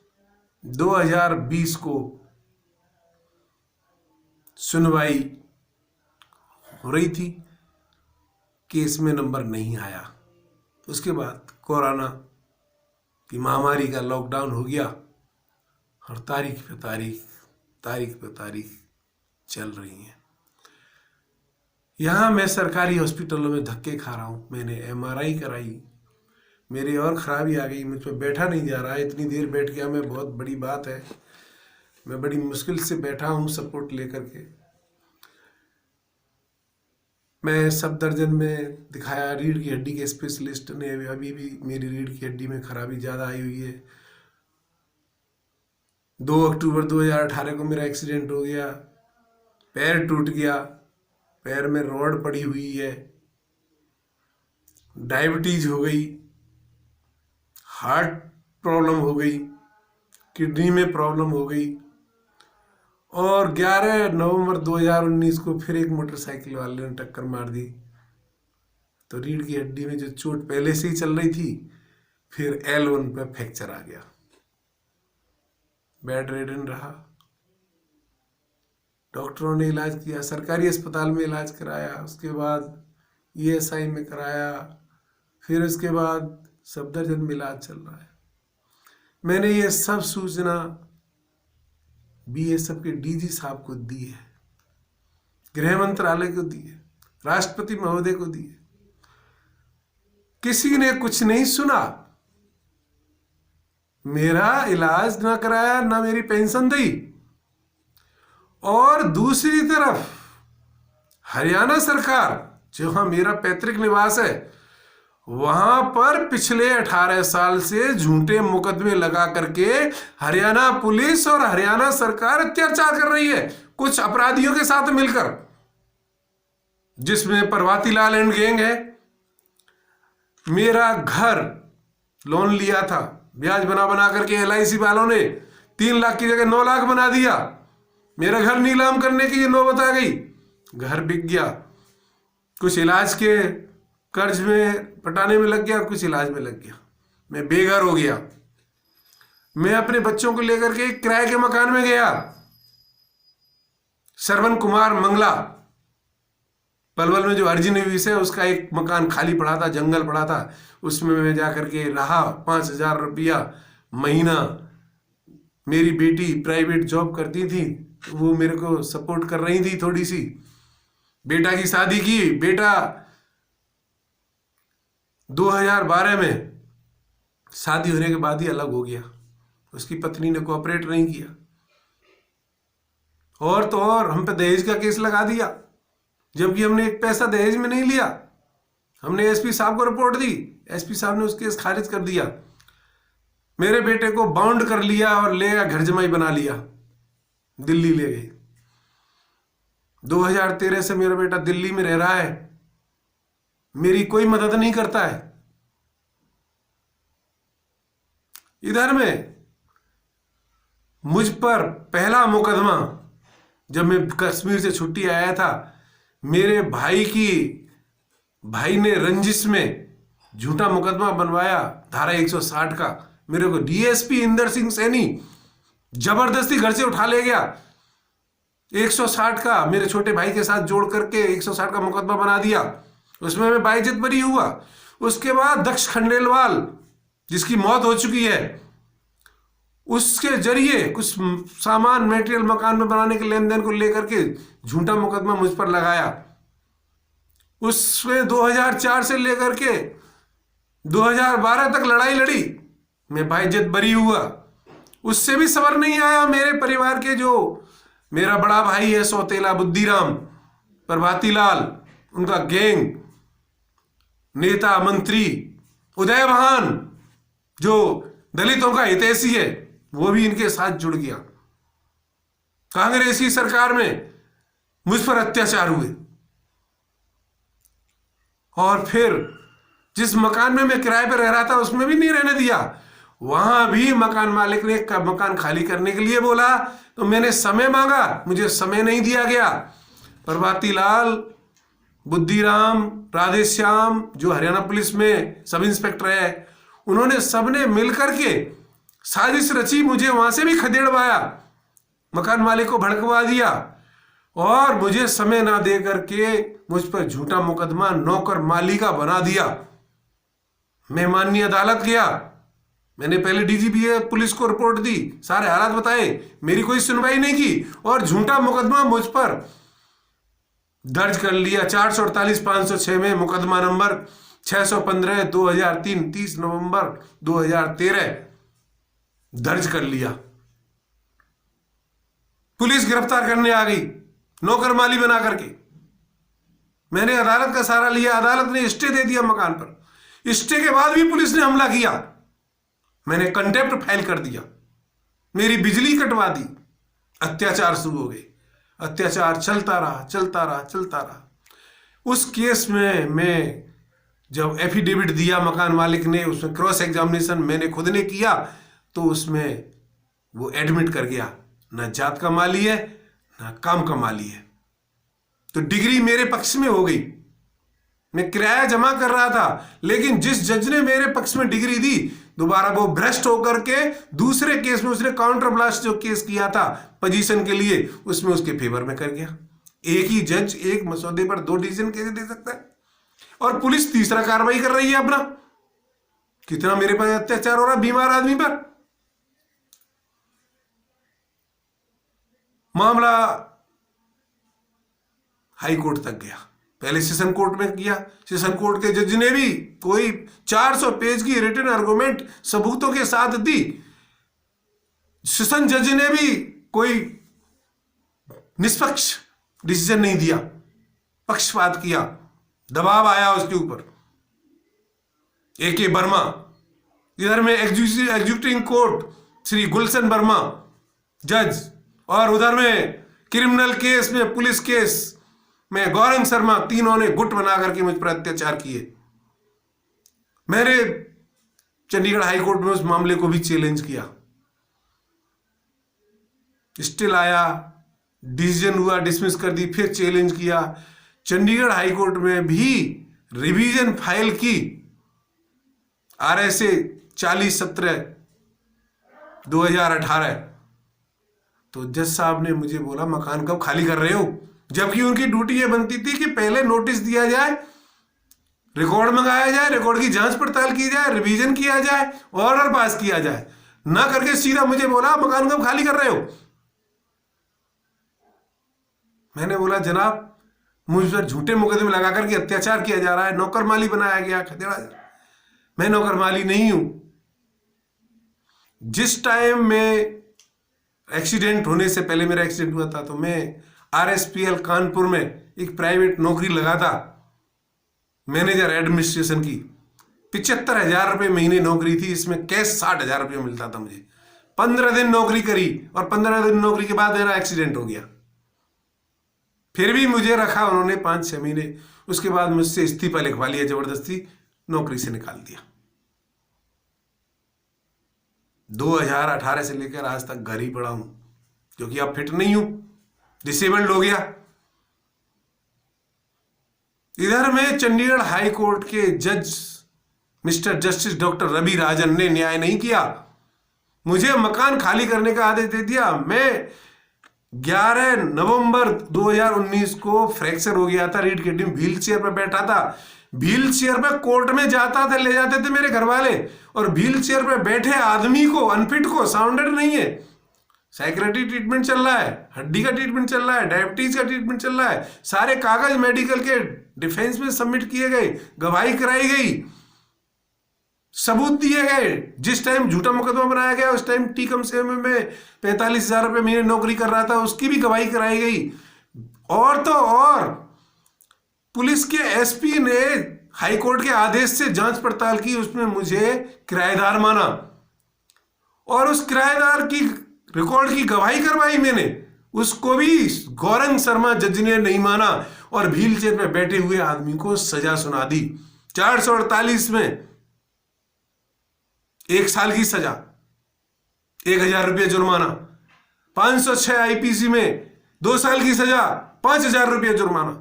2020 को सुनवाई हो रही थी, केस में नंबर नहीं आया। उसके बाद कोरोना की महामारी का लॉकडाउन हो गया, और तारीख पे तारीख चल रही है। यहाँ मैं सरकारी हॉस्पिटलों में धक्के खा रहा हूँ। मैंने एमआरआई कराई, मेरी और खराबी आ गई, मुझ पर बैठा नहीं जा रहा है। इतनी देर बैठ गया मैं, बहुत बड़ी बात है। मैं बड़ी मुश्किल से बैठा हूँ सपोर्ट लेकर के। मैं सब दर्जन में दिखाया, रीढ़ की हड्डी के स्पेशलिस्ट ने अभी भी मेरी रीढ़ की हड्डी में खराबी ज़्यादा आई हुई है। 2 अक्टूबर 2018 को मेरा एक्सीडेंट हो गया, पैर टूट गया, पैर में रॉड पड़ी हुई है, डायबिटीज हो गई, हार्ट प्रॉब्लम हो गई, किडनी में प्रॉब्लम हो गई, और 11 नवंबर 2019 को फिर एक मोटरसाइकिल वाले ने टक्कर मार दी। तो रीढ़ की हड्डी में जो चोट पहले से ही चल रही थी, फिर L1 पे फ्रैक्चर आ गया, बेड रिडन रहा। डॉक्टरों ने इलाज किया, सरकारी अस्पताल में इलाज कराया, उसके बाद ईएसआई में कराया, फिर उसके बाद सफदरजंग में इलाज चल रहा है। मैंने ये सब सूचना बीएसएफ के डीजी साहब को दी है, गृह मंत्रालय को दी है, राष्ट्रपति महोदय को दी है। किसी ने कुछ नहीं सुना, मेरा इलाज ना कराया, ना मेरी पेंशन दी। और दूसरी तरफ हरियाणा सरकार, जहां मेरा पैतृक निवास है, वहां पर पिछले 18 साल से झूठे मुकदमे लगा करके हरियाणा पुलिस और हरियाणा सरकार अत्याचार कर रही है कुछ अपराधियों के साथ मिलकर, जिसमें प्रभाती लाल एंड गैंग है। मेरा घर लोन लिया था, ब्याज बना बना करके एलआईसी वालों ने 3 लाख की जगह 9 लाख बना दिया। मेरा घर नीलाम करने की ये नौबत आ गई, घर बिक गया, कुछ इलाज के कर्ज में पटाने में लग गया, कुछ इलाज में लग गया, मैं बेघर हो गया। मैं अपने बच्चों को लेकर के किराए के मकान में गया। श्रवण कुमार मंगला पलवल में जो अर्जुन विस है, उसका एक मकान खाली पड़ा था, जंगल पड़ा था, उसमें मैं जाकर के रहा। 5,000 रुपया महीना। मेरी बेटी प्राइवेट जॉब करती थी, वो मेरे को सपोर्ट कर रही थी थोड़ी सी। बेटा की शादी की, बेटा 2012 में शादी होने के बाद ही अलग हो गया, उसकी पत्नी ने कोऑपरेट नहीं किया। और तो और हम पे दहेज का केस लगा दिया, जबकि हमने एक पैसा दहेज में नहीं लिया। हमने एसपी साहब को रिपोर्ट दी, एसपी साहब ने उस केस खारिज कर दिया। मेरे बेटे को बाउंड कर लिया और ले गया, घर जमाई बना लिया, दिल्ली ले गए। 2013 से मेरा बेटा दिल्ली में रह रहा है, मेरी कोई मदद नहीं करता है। इधर में मुझ पर पहला मुकदमा, जब मैं कश्मीर से छुट्टी आया था, मेरे भाई ने रंजिश में झूठा मुकदमा बनवाया, धारा 160 का। मेरे को डीएसपी इंदर सिंह सैनी जबरदस्ती घर से उठा ले गया, 160 का मेरे छोटे भाई के साथ जोड़ करके 160 का मुकदमा बना दिया। उसमें मैं बाइज्जत बरी हुआ। उसके बाद दक्ष खंडेलवाल, जिसकी मौत हो चुकी है, उसके जरिए कुछ सामान मेटेरियल मकान में बनाने के लेन देन को लेकर के झूठा मुकदमा मुझ पर लगाया। उसमें 2004 से लेकर के 2012 तक लड़ाई लड़ी, मैं बाइज्जत बरी हुआ। उससे भी सबर नहीं आया। मेरे परिवार के जो मेरा बड़ा भाई है सौतेला बुद्धिराम, प्रभाती लाल, उनका गैंग, नेता मंत्री उदय भान, जो दलितों का हितैषी है, वो भी इनके साथ जुड़ गया। कांग्रेस की सरकार में मुझ पर अत्याचार हुए। और फिर जिस मकान में मैं किराए पर रह रहा था उसमें भी नहीं रहने दिया। वहां भी मकान मालिक ने मकान खाली करने के लिए बोला, तो मैंने समय मांगा, मुझे समय नहीं दिया गया। प्रभाती लाल, बुद्धिराम, राधेश्याम, जो हरियाणा पुलिस में सब इंस्पेक्टर है, उन्होंने सबने मिलकर के साजिश रची, मुझे वहां से भी खदेड़वाया, मकान मालिक को भड़कवा दिया और मुझे समय ना दे करके मुझ पर झूठा मुकदमा नौकर माली का बना दिया। मैं माननीय अदालत गया, मैंने पहले डीजीपी पुलिस को रिपोर्ट दी, सारे हालात बताए, मेरी कोई सुनवाई नहीं की और झूठा मुकदमा मुझ पर दर्ज कर लिया। 448/506 में मुकदमा नंबर 615/2003, 30 नवंबर 2013 दर्ज कर लिया। पुलिस गिरफ्तार करने आ गई नौकर माली बना करके। मैंने अदालत का सहारा लिया, अदालत ने स्टे दे दिया मकान पर। स्टे के बाद भी पुलिस ने हमला किया, मैंने कंटेम्प्ट फाइल कर दिया, मेरी बिजली कटवा दी। अत्याचार शुरू हो गए, अत्याचार चलता रहा। उस केस में मैं जब एफिडेविट दिया मकान मालिक ने, उसमें क्रॉस एग्जामिनेशन मैंने खुद ने किया, तो उसमें वो एडमिट कर गया, ना जात का माली है ना काम का माली है। तो डिग्री मेरे पक्ष में हो गई। मैं किराया जमा कर रहा था, लेकिन जिस जज ने मेरे पक्ष में डिग्री दी, दोबारा वो भ्रष्ट होकर के दूसरे केस में उसने काउंटर ब्लास्ट जो केस किया था पोजीशन के लिए, उसमें उसके फेवर में कर गया। एक ही जज एक मसौदे पर 2 डिसीजन कैसे दे सकता है? और पुलिस तीसरा कार्रवाई कर रही है अपना। कितना मेरे पर अत्याचार हो रहा बीमार आदमी पर। मामला हाई कोर्ट तक गया, पहले सेशन कोर्ट में किया। सेशन कोर्ट के जज ने भी कोई 400 पेज की रिटन आर्गुमेंट सबूतों के साथ दी। सेशन जज ने भी कोई निष्पक्ष डिसीजन नहीं दिया, पक्षपात किया, दबाव आया उसके ऊपर। AK वर्मा, इधर में एग्जीक्यूटिव कोर्ट श्री गुलशन वर्मा जज, और उधर में क्रिमिनल केस में, पुलिस केस में गौरंग शर्मा, तीनों ने गुट बना करके मुझ पर अत्याचार किए। मैंने चंडीगढ़ हाई कोर्ट में उस मामले को भी चैलेंज किया, स्टिल आया, डिसीजन हुआ, डिसमिस कर दी, फिर चैलेंज किया। चंडीगढ़ हाई कोर्ट में भी रिवीजन फाइल की, RSA 40/17/2018। तो जज साहब ने मुझे बोला, मकान कब खाली कर रहे हो? जबकि उनकी ड्यूटी ये बनती थी कि पहले नोटिस दिया जाए, रिकॉर्ड मंगाया जाए, रिकॉर्ड की जांच पड़ताल की जाए, रिवीजन किया जाए, ऑर्डर पास किया जाए, ना करके सीधा मुझे बोला मकान कब खाली कर रहे हो। मैंने बोला, जनाब मुझ पर झूठे मुकदमे लगा करके अत्याचार किया जा रहा है, नौकर माली बनाया गया, खदेड़ा। मैं नौकर माली नहीं हूं। जिस टाइम में एक्सीडेंट होने से पहले, मेरा एक्सीडेंट हुआ था, तो मैं RSPL कानपुर में एक प्राइवेट नौकरी लगा था, मैनेजर एडमिनिस्ट्रेशन की। 75,000 रुपये महीने नौकरी थी, इसमें कैश 60,000 रुपये मिलता था मुझे। 15 दिन नौकरी करी और 15 दिन नौकरी के बाद मेरा एक्सीडेंट हो गया। फिर भी मुझे रखा उन्होंने 5-6 महीने, उसके बाद मुझसे इस्तीफा लिखवा लिया, जबरदस्ती नौकरी से निकाल दिया। 2018 से लेकर आज तक घर ही पड़ा हूं, क्योंकि अब फिट नहीं हूं, डिसेबल्ड हो गया। इधर में चंडीगढ़ हाई कोर्ट के जज मिस्टर जस्टिस डॉक्टर रवि राजन ने न्याय नहीं किया, मुझे मकान खाली करने का आदेश दे दिया। मैं 11 नवंबर 2019 को फ्रैक्चर हो गया था, रीढ़ की हड्डी में, व्हील चेयर पर बैठा था। व्हील चेयर पर कोर्ट में जाता था, ले जाते थे मेरे घर वाले, और व्हील चेयर पर बैठे आदमी को, अनफिट को, साउंडेड नहीं है, साइकियाट्रिक ट्रीटमेंट चल रहा है, हड्डी का ट्रीटमेंट चल रहा है, डायबिटीज का ट्रीटमेंट चल रहा है, सारे कागज मेडिकल के डिफेंस में सबमिट किए गए, गवाही कराई गई, सबूत दिए गए। जिस टाइम झूठा मुकदमा बनाया गया उस टाइम टी कम से में 45,000 रुपये महीने नौकरी कर रहा था, उसकी भी गवाही कराई गई। और तो और पुलिस के एसपी ने हाई कोर्ट के आदेश से जांच पड़ताल की, उसमें मुझे किराएदार माना और उस किराएदार की रिकॉर्ड की गवाही करवाई मैंने, उसको भी गौरंग शर्मा जज ने नहीं माना और व्हील चेयर पर बैठे हुए आदमी को सजा सुना दी। 448 में 1 साल की सजा, 1,000 रुपये जुर्माना, 506 आईपीसी में 2 साल की सजा, 5,000 रुपये जुर्माना।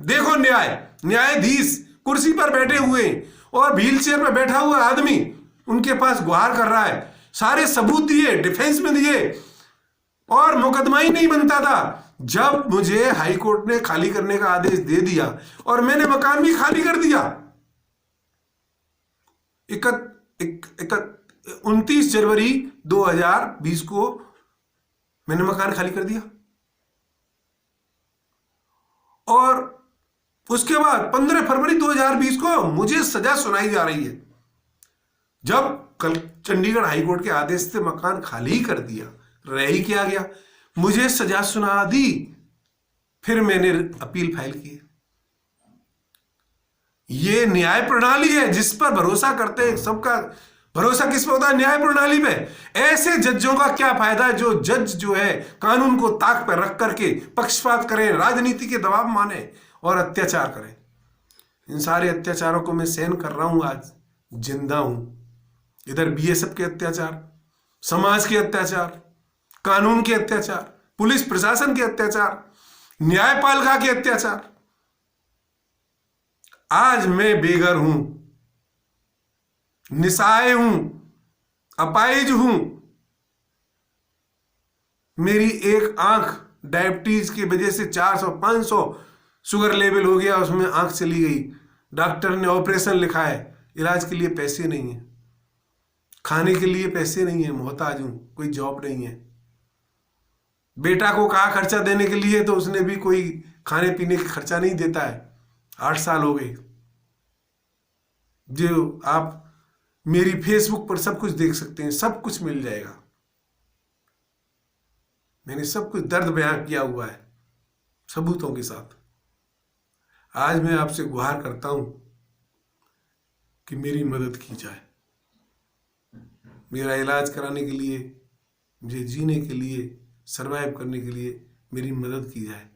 देखो न्यायाधीश कुर्सी पर बैठे हुए और व्हील चेयर पर बैठा हुआ आदमी उनके पास गुहार कर रहा है, सारे सबूत दिए, डिफेंस में दिए, और मुकदमा ही नहीं बनता था। जब मुझे हाई कोर्ट ने खाली करने का आदेश दे दिया और मैंने मकान भी खाली कर दिया, 29 जनवरी 2020 को मैंने मकान खाली कर दिया, और उसके बाद 15 फरवरी 2020 को मुझे सजा सुनाई जा रही है। जब कल चंडीगढ़ हाईकोर्ट के आदेश से मकान खाली ही कर दिया, रह ही किया गया, मुझे सजा सुना दी, फिर मैंने अपील फाइल की। ये न्याय प्रणाली है जिस पर भरोसा करते हैं, सबका भरोसा किस पे होता है? न्याय प्रणाली पे। ऐसे जजों का क्या फायदा जो जज जो है कानून को ताक पर रख करके पक्षपात करें, राजनीति के दबाव माने और अत्याचार करें। इन सारे अत्याचारों को मैं सहन कर रहा हूं, आज जिंदा हूं। इधर बीएसएफ के अत्याचार, समाज के अत्याचार, कानून के अत्याचार, पुलिस प्रशासन के अत्याचार, न्यायपालिका के अत्याचार। आज मैं बेघर हूं, निसहाय हूं, अपाहिज हूं। मेरी एक आंख डायबिटीज की वजह से 400-500 शुगर लेवल हो गया, उसमें आंख चली गई। डॉक्टर ने ऑपरेशन लिखा है, इलाज के लिए पैसे नहीं है, खाने के लिए पैसे नहीं है, मोहताज हूं, कोई जॉब नहीं है। बेटा को कहा खर्चा देने के लिए, तो उसने भी कोई खाने पीने का खर्चा नहीं देता है। 8 साल हो गए। जो आप मेरी फेसबुक पर सब कुछ देख सकते हैं, सब कुछ मिल जाएगा। मैंने सब कुछ दर्द बयां किया हुआ है सबूतों के साथ। आज मैं आपसे गुहार करता हूं कि मेरी मदद की जाए, मेरा इलाज कराने के लिए, मुझे जीने के लिए, सरवाइव करने के लिए मेरी मदद की जाए।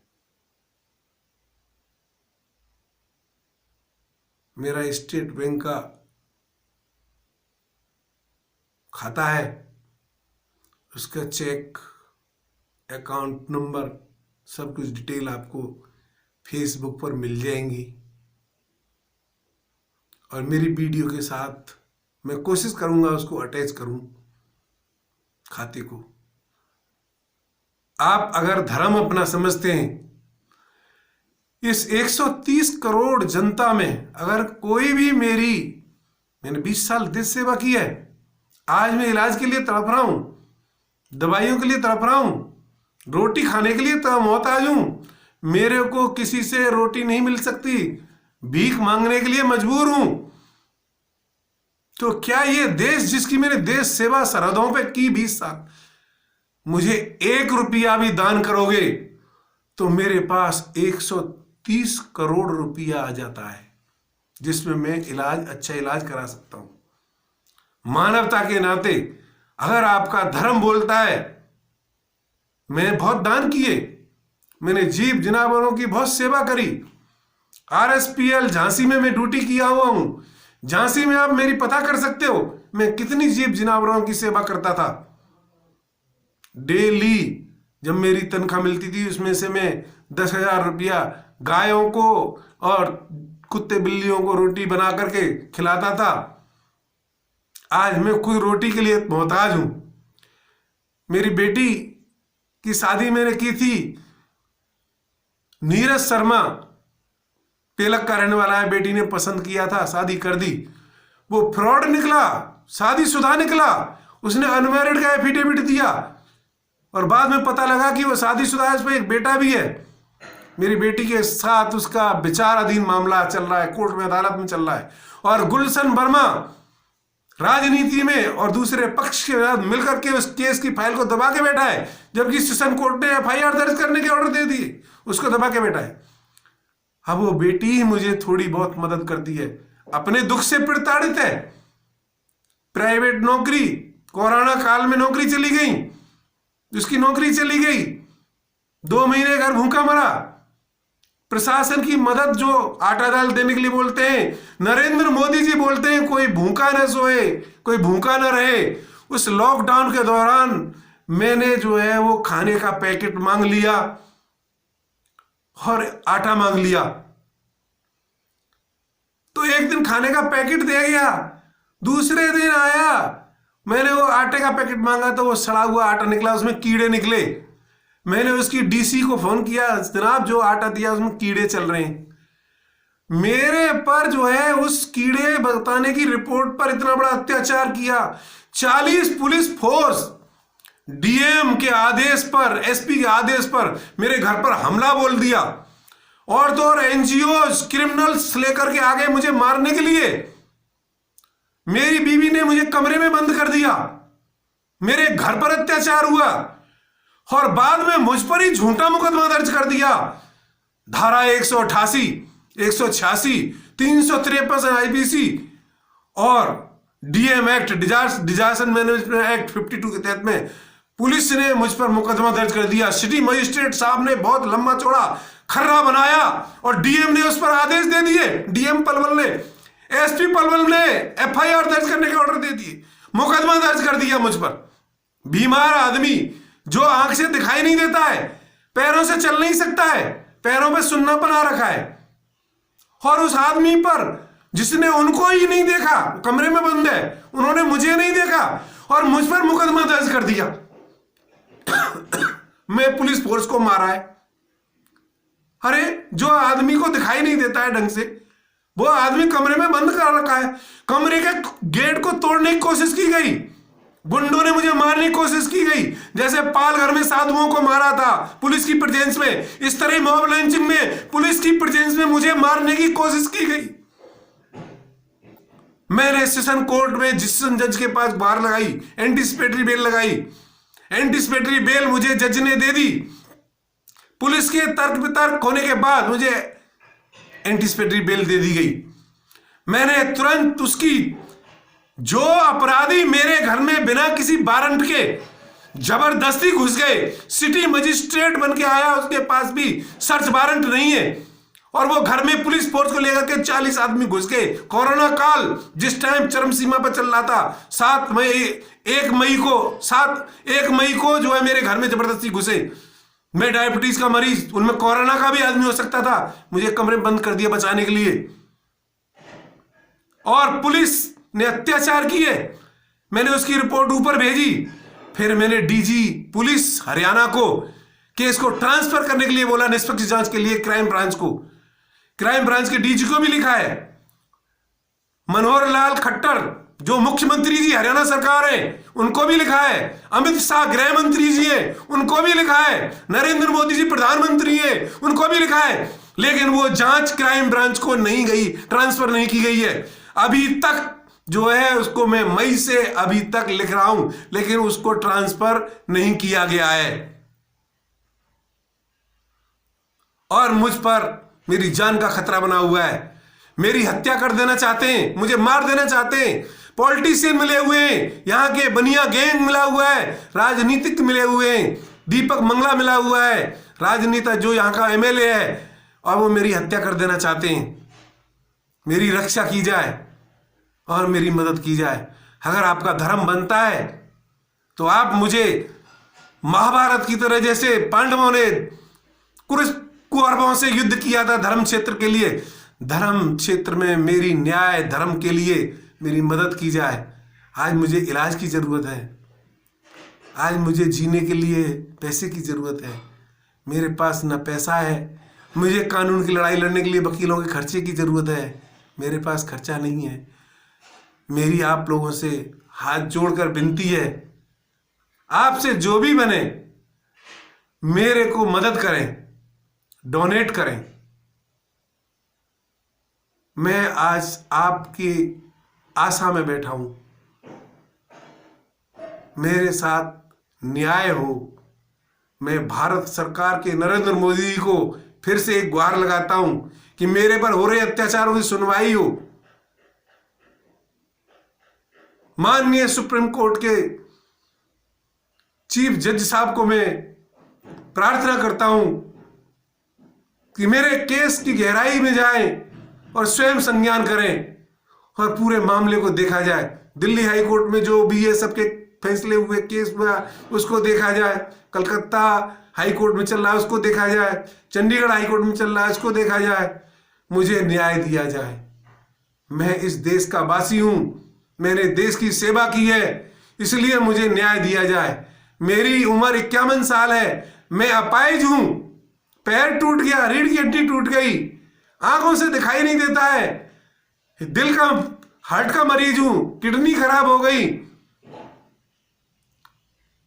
मेरा स्टेट बैंक का खाता है, उसका चेक, अकाउंट नंबर, सब कुछ डिटेल आपको फेसबुक पर मिल जाएंगी। और मेरी वीडियो के साथ मैं कोशिश करूंगा उसको अटैच करूं खाते को। आप अगर धर्म अपना समझते हैं, इस 130 करोड़ जनता में अगर कोई भी मैंने 20 साल देश सेवा की है, आज मैं इलाज के लिए तड़प रहा हूं, दवाइयों के लिए तड़प रहा हूं, रोटी खाने के लिए मोहताज हूं, मेरे को किसी से रोटी नहीं मिल सकती, भीख मांगने के लिए मजबूर हूं। तो क्या ये देश, जिसकी मैंने देश सेवा सरहदों पे की 20 साल, मुझे 1 रुपया भी दान करोगे तो मेरे पास 130 करोड़ रुपया आ जाता है। जिसमें मैं अच्छा इलाज करा सकता हूं। मानवता के नाते अगर आपका धर्म बोलता है, मैंने बहुत दान किए, मैंने जीव जनावरों की बहुत सेवा करी। RSPL झांसी में मैं ड्यूटी किया हुआ हूं। झांसी में आप मेरी पता कर सकते हो मैं कितनी जीव जनावरों की सेवा करता था। डेली जब मेरी तनख्वाह मिलती थी उसमें से मैं 10,000 रुपया गायों को और कुत्ते बिल्लियों को रोटी बना करके खिलाता था। आज मैं कोई रोटी के लिए मोहताज हूं। मेरी बेटी की शादी मैंने की थी, नीरज शर्मा पेलक का रहने वाला है, बेटी ने पसंद किया था, शादी कर दी। वो फ्रॉड निकला, शादीशुदा निकला। उसने अनमैरिड का एफिडेविट दिया और बाद में पता लगा कि वो शादीशुदा है, उस पर एक बेटा भी है। मेरी बेटी के साथ उसका विचाराधीन मामला चल रहा है, कोर्ट में अदालत में चल रहा है। और गुलशन वर्मा राजनीति में और दूसरे पक्ष के साथ मिलकर के उस केस की फाइल को दबा के बैठा है, जबकि सेशन कोर्ट ने FIR दर्ज करने के ऑर्डर दे दिए, उसको दबा के बैठा है। अब वो बेटी ही मुझे थोड़ी बहुत मदद करती है, अपने दुख से प्रताड़ित है। प्राइवेट नौकरी, कोरोना काल में नौकरी चली गई, उसकी नौकरी चली गई, 2 महीने घर भूखा मरा। प्रशासन की मदद, जो आटा दाल देने के लिए बोलते हैं, नरेंद्र मोदी जी बोलते हैं कोई भूखा न सोए, कोई भूखा न रहे। उस लॉकडाउन के दौरान मैंने जो है वो खाने का पैकेट मांग लिया और आटा मांग लिया, तो एक दिन खाने का पैकेट दे गया, दूसरे दिन आया मैंने वो आटे का पैकेट मांगा तो वो सड़ा हुआ आटा निकला, उसमें कीड़े निकले। मैंने उसकी DC को फोन किया, जनाब जो आटा दिया उसमें कीड़े चल रहे हैं। मेरे पर जो है उस कीड़े बताने की रिपोर्ट पर इतना बड़ा अत्याचार किया। 40 पुलिस फोर्स DM के आदेश पर, SP के आदेश पर मेरे घर पर हमला बोल दिया। और तो और NGOs क्रिमिनल्स लेकर के आ गए मुझे मारने के लिए। मेरी बीवी ने मुझे कमरे में बंद कर दिया, मेरे घर पर अत्याचार हुआ और बाद में मुझ पर ही झूठा मुकदमा दर्ज कर दिया। धारा 188, 186, 353 IPC और DM act, disaster management act 52 के तहत में पुलिस ने मुझ पर मुकदमा दर्ज कर दिया। सिटी मजिस्ट्रेट साहब ने बहुत लंबा चौड़ा खर्रा बनाया और DM ने उस पर आदेश दे दिए। DM पलवल ने, SP पलवल ने FIR दर्ज करने के ऑर्डर दे दिए, मुकदमा दर्ज कर दिया मुझ पर। बीमार आदमी जो आंख से दिखाई नहीं देता है, पैरों से चल नहीं सकता है, पैरों पे सुन्नापन आ रखा है, और उस आदमी पर जिसने उनको ही नहीं देखा, कमरे में बंद है, उन्होंने मुझे नहीं देखा और मुझ पर मुकदमा दर्ज कर दिया। मैं पुलिस फोर्स को मारा है। अरे जो आदमी को दिखाई नहीं देता है ढंग से, वो आदमी कमरे में बंद कर रखा है, कमरे के गेट को तोड़ने की कोशिश की गई, गुंडों ने मुझे मारने की कोशिश की गई। जैसे पालघर में साधुओं को मारा था पुलिस की प्रेजेंस में, इस तरह मॉब लिंचिंग में पुलिस की प्रेजेंस में मुझे मारने की कोशिश की गई। मैंने सेशन कोर्ट में जिसन जज के पास बाहर लगाई, एंटीसिपेटरी बेल लगाई। एंटीसिपेटरी बेल मुझे जज ने दे दी। पुलिस के तर्क वितर्क होने के बाद मुझे एंटीसिपेटरी बेल दे दी गई। मैंने तुरंत उसकी, जो अपराधी मेरे घर में बिना किसी वारंट के जबरदस्ती घुस गए, सिटी मजिस्ट्रेट बन के आया, उसके पास भी सर्च वारंट नहीं है और वो घर में पुलिस फोर्स को लेकर के 40 आदमी घुस गए। कोरोना काल जिस टाइम चरम सीमा पर चल रहा था, 1 मई को जो है मेरे घर में जबरदस्ती घुसे। मैं डायबिटीज का मरीज, उनमें कोरोना का भी आदमी हो सकता था, मुझे कमरे में बंद कर दिया बचाने के लिए। और पुलिस ने अत्याचार किए। मैंने उसकी रिपोर्ट ऊपर भेजी, फिर मैंने DG पुलिस हरियाणा को केस को ट्रांसफर करने के लिए बोला, निष्पक्ष जांच के लिए क्राइम ब्रांच को। क्राइम ब्रांच के DG को भी लिखा है। मनोहर लाल खट्टर जो मुख्यमंत्री जी हरियाणा सरकार है, उनको भी लिखा है। अमित शाह गृह मंत्री जी हैं, उनको भी लिखा है। नरेंद्र मोदी जी प्रधानमंत्री हैं, उनको भी लिखा है। लेकिन वो जांच क्राइम ब्रांच को नहीं गई, ट्रांसफर नहीं की गई है। अभी तक जो है उसको मैं मई से अभी तक लिख रहा हूं, लेकिन उसको ट्रांसफर नहीं किया गया है। और मुझ पर मेरी जान का खतरा बना हुआ है। मेरी हत्या कर देना चाहते हैं, मुझे मार देना चाहते हैं। पॉलिटिशियन मिले हुए हैं, यहाँ के बनिया गैंग मिला हुआ है, राजनीतिक मिले हुए हैं, दीपक मंगला मिला हुआ है, राजनेता जो यहाँ का एमएलए है, और वो मेरी हत्या कर देना चाहते हैं। मेरी रक्षा की जाए और मेरी मदद की जाए। अगर आपका धर्म बनता है तो आप मुझे महाभारत की तरह, जैसे पांडवों ने कौरवों से युद्ध किया था धर्म क्षेत्र के लिए, धर्म क्षेत्र में मेरी न्याय धर्म के लिए मेरी मदद की जाए। आज मुझे इलाज की ज़रूरत है, आज मुझे जीने के लिए पैसे की ज़रूरत है। मेरे पास ना पैसा है, मुझे कानून की लड़ाई लड़ने के लिए वकीलों के खर्चे की ज़रूरत है, मेरे पास खर्चा नहीं है। मेरी आप लोगों से हाथ जोड़कर विनती है, आपसे जो भी बने मेरे को मदद करें, डोनेट करें। मैं आज आपकी आशा में बैठा हूं, मेरे साथ न्याय हो। मैं भारत सरकार के नरेंद्र मोदी जी को फिर से एक गुहार लगाता हूं कि मेरे पर हो रहे अत्याचारों की सुनवाई हो। माननीय सुप्रीम कोर्ट के चीफ जज साहब को मैं प्रार्थना करता हूं कि मेरे केस की गहराई में जाएं और स्वयं संज्ञान करें और पूरे मामले को देखा जाए। दिल्ली हाई कोर्ट में जो भी ये सबके फैसले हुए केस हुआ उसको देखा जाए, कलकत्ता हाई कोर्ट में चल रहा है उसको देखा जाए, चंडीगढ़ हाई कोर्ट में चल रहा है उसको देखा जाए, मुझे न्याय दिया जाए। मैं इस देश का वासी हूं, मैंने देश की सेवा की है, इसलिए मुझे न्याय दिया जाए। मेरी उम्र 51 साल है, मैं अपाहिज हूं, पैर टूट गया, रीढ़ की हड्डी टूट गई, आंखों से दिखाई नहीं देता है, दिल का हार्ट का मरीज हूं, किडनी खराब हो गई।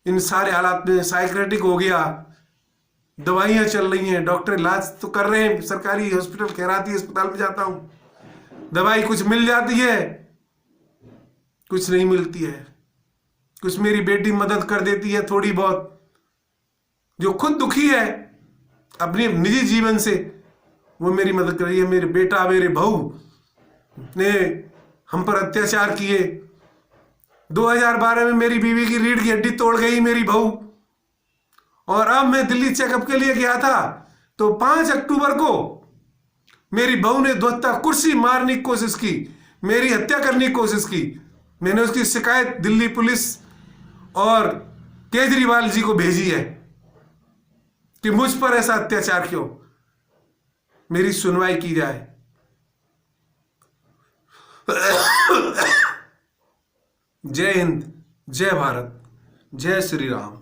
इन सारे हालात में साइक्रेटिक हो गया, दवाइयां चल रही हैं, डॉक्टर इलाज तो कर रहे हैं, सरकारी हॉस्पिटल खैराती अस्पताल में जाता हूं, दवाई कुछ मिल जाती है, कुछ नहीं मिलती है। कुछ मेरी बेटी मदद कर देती है थोड़ी बहुत, जो खुद दुखी है अपने निजी जीवन से, वो मेरी मदद कर रही है। मेरे बेटा मेरे बहू ने हम पर अत्याचार किए। 2012 में मेरी बीवी की रीढ़ की हड्डी तोड़ गई मेरी बहू, और अब मैं दिल्ली चेकअप के लिए गया था तो 5 अक्टूबर को मेरी बहू ने दोहता कुर्सी मारने की कोशिश की, मेरी हत्या करने की कोशिश की। मैंने उसकी शिकायत दिल्ली पुलिस और केजरीवाल जी को भेजी है कि मुझ पर ऐसा अत्याचार क्यों, मेरी सुनवाई की जाए। जय हिंद, जय भारत, जय श्री राम।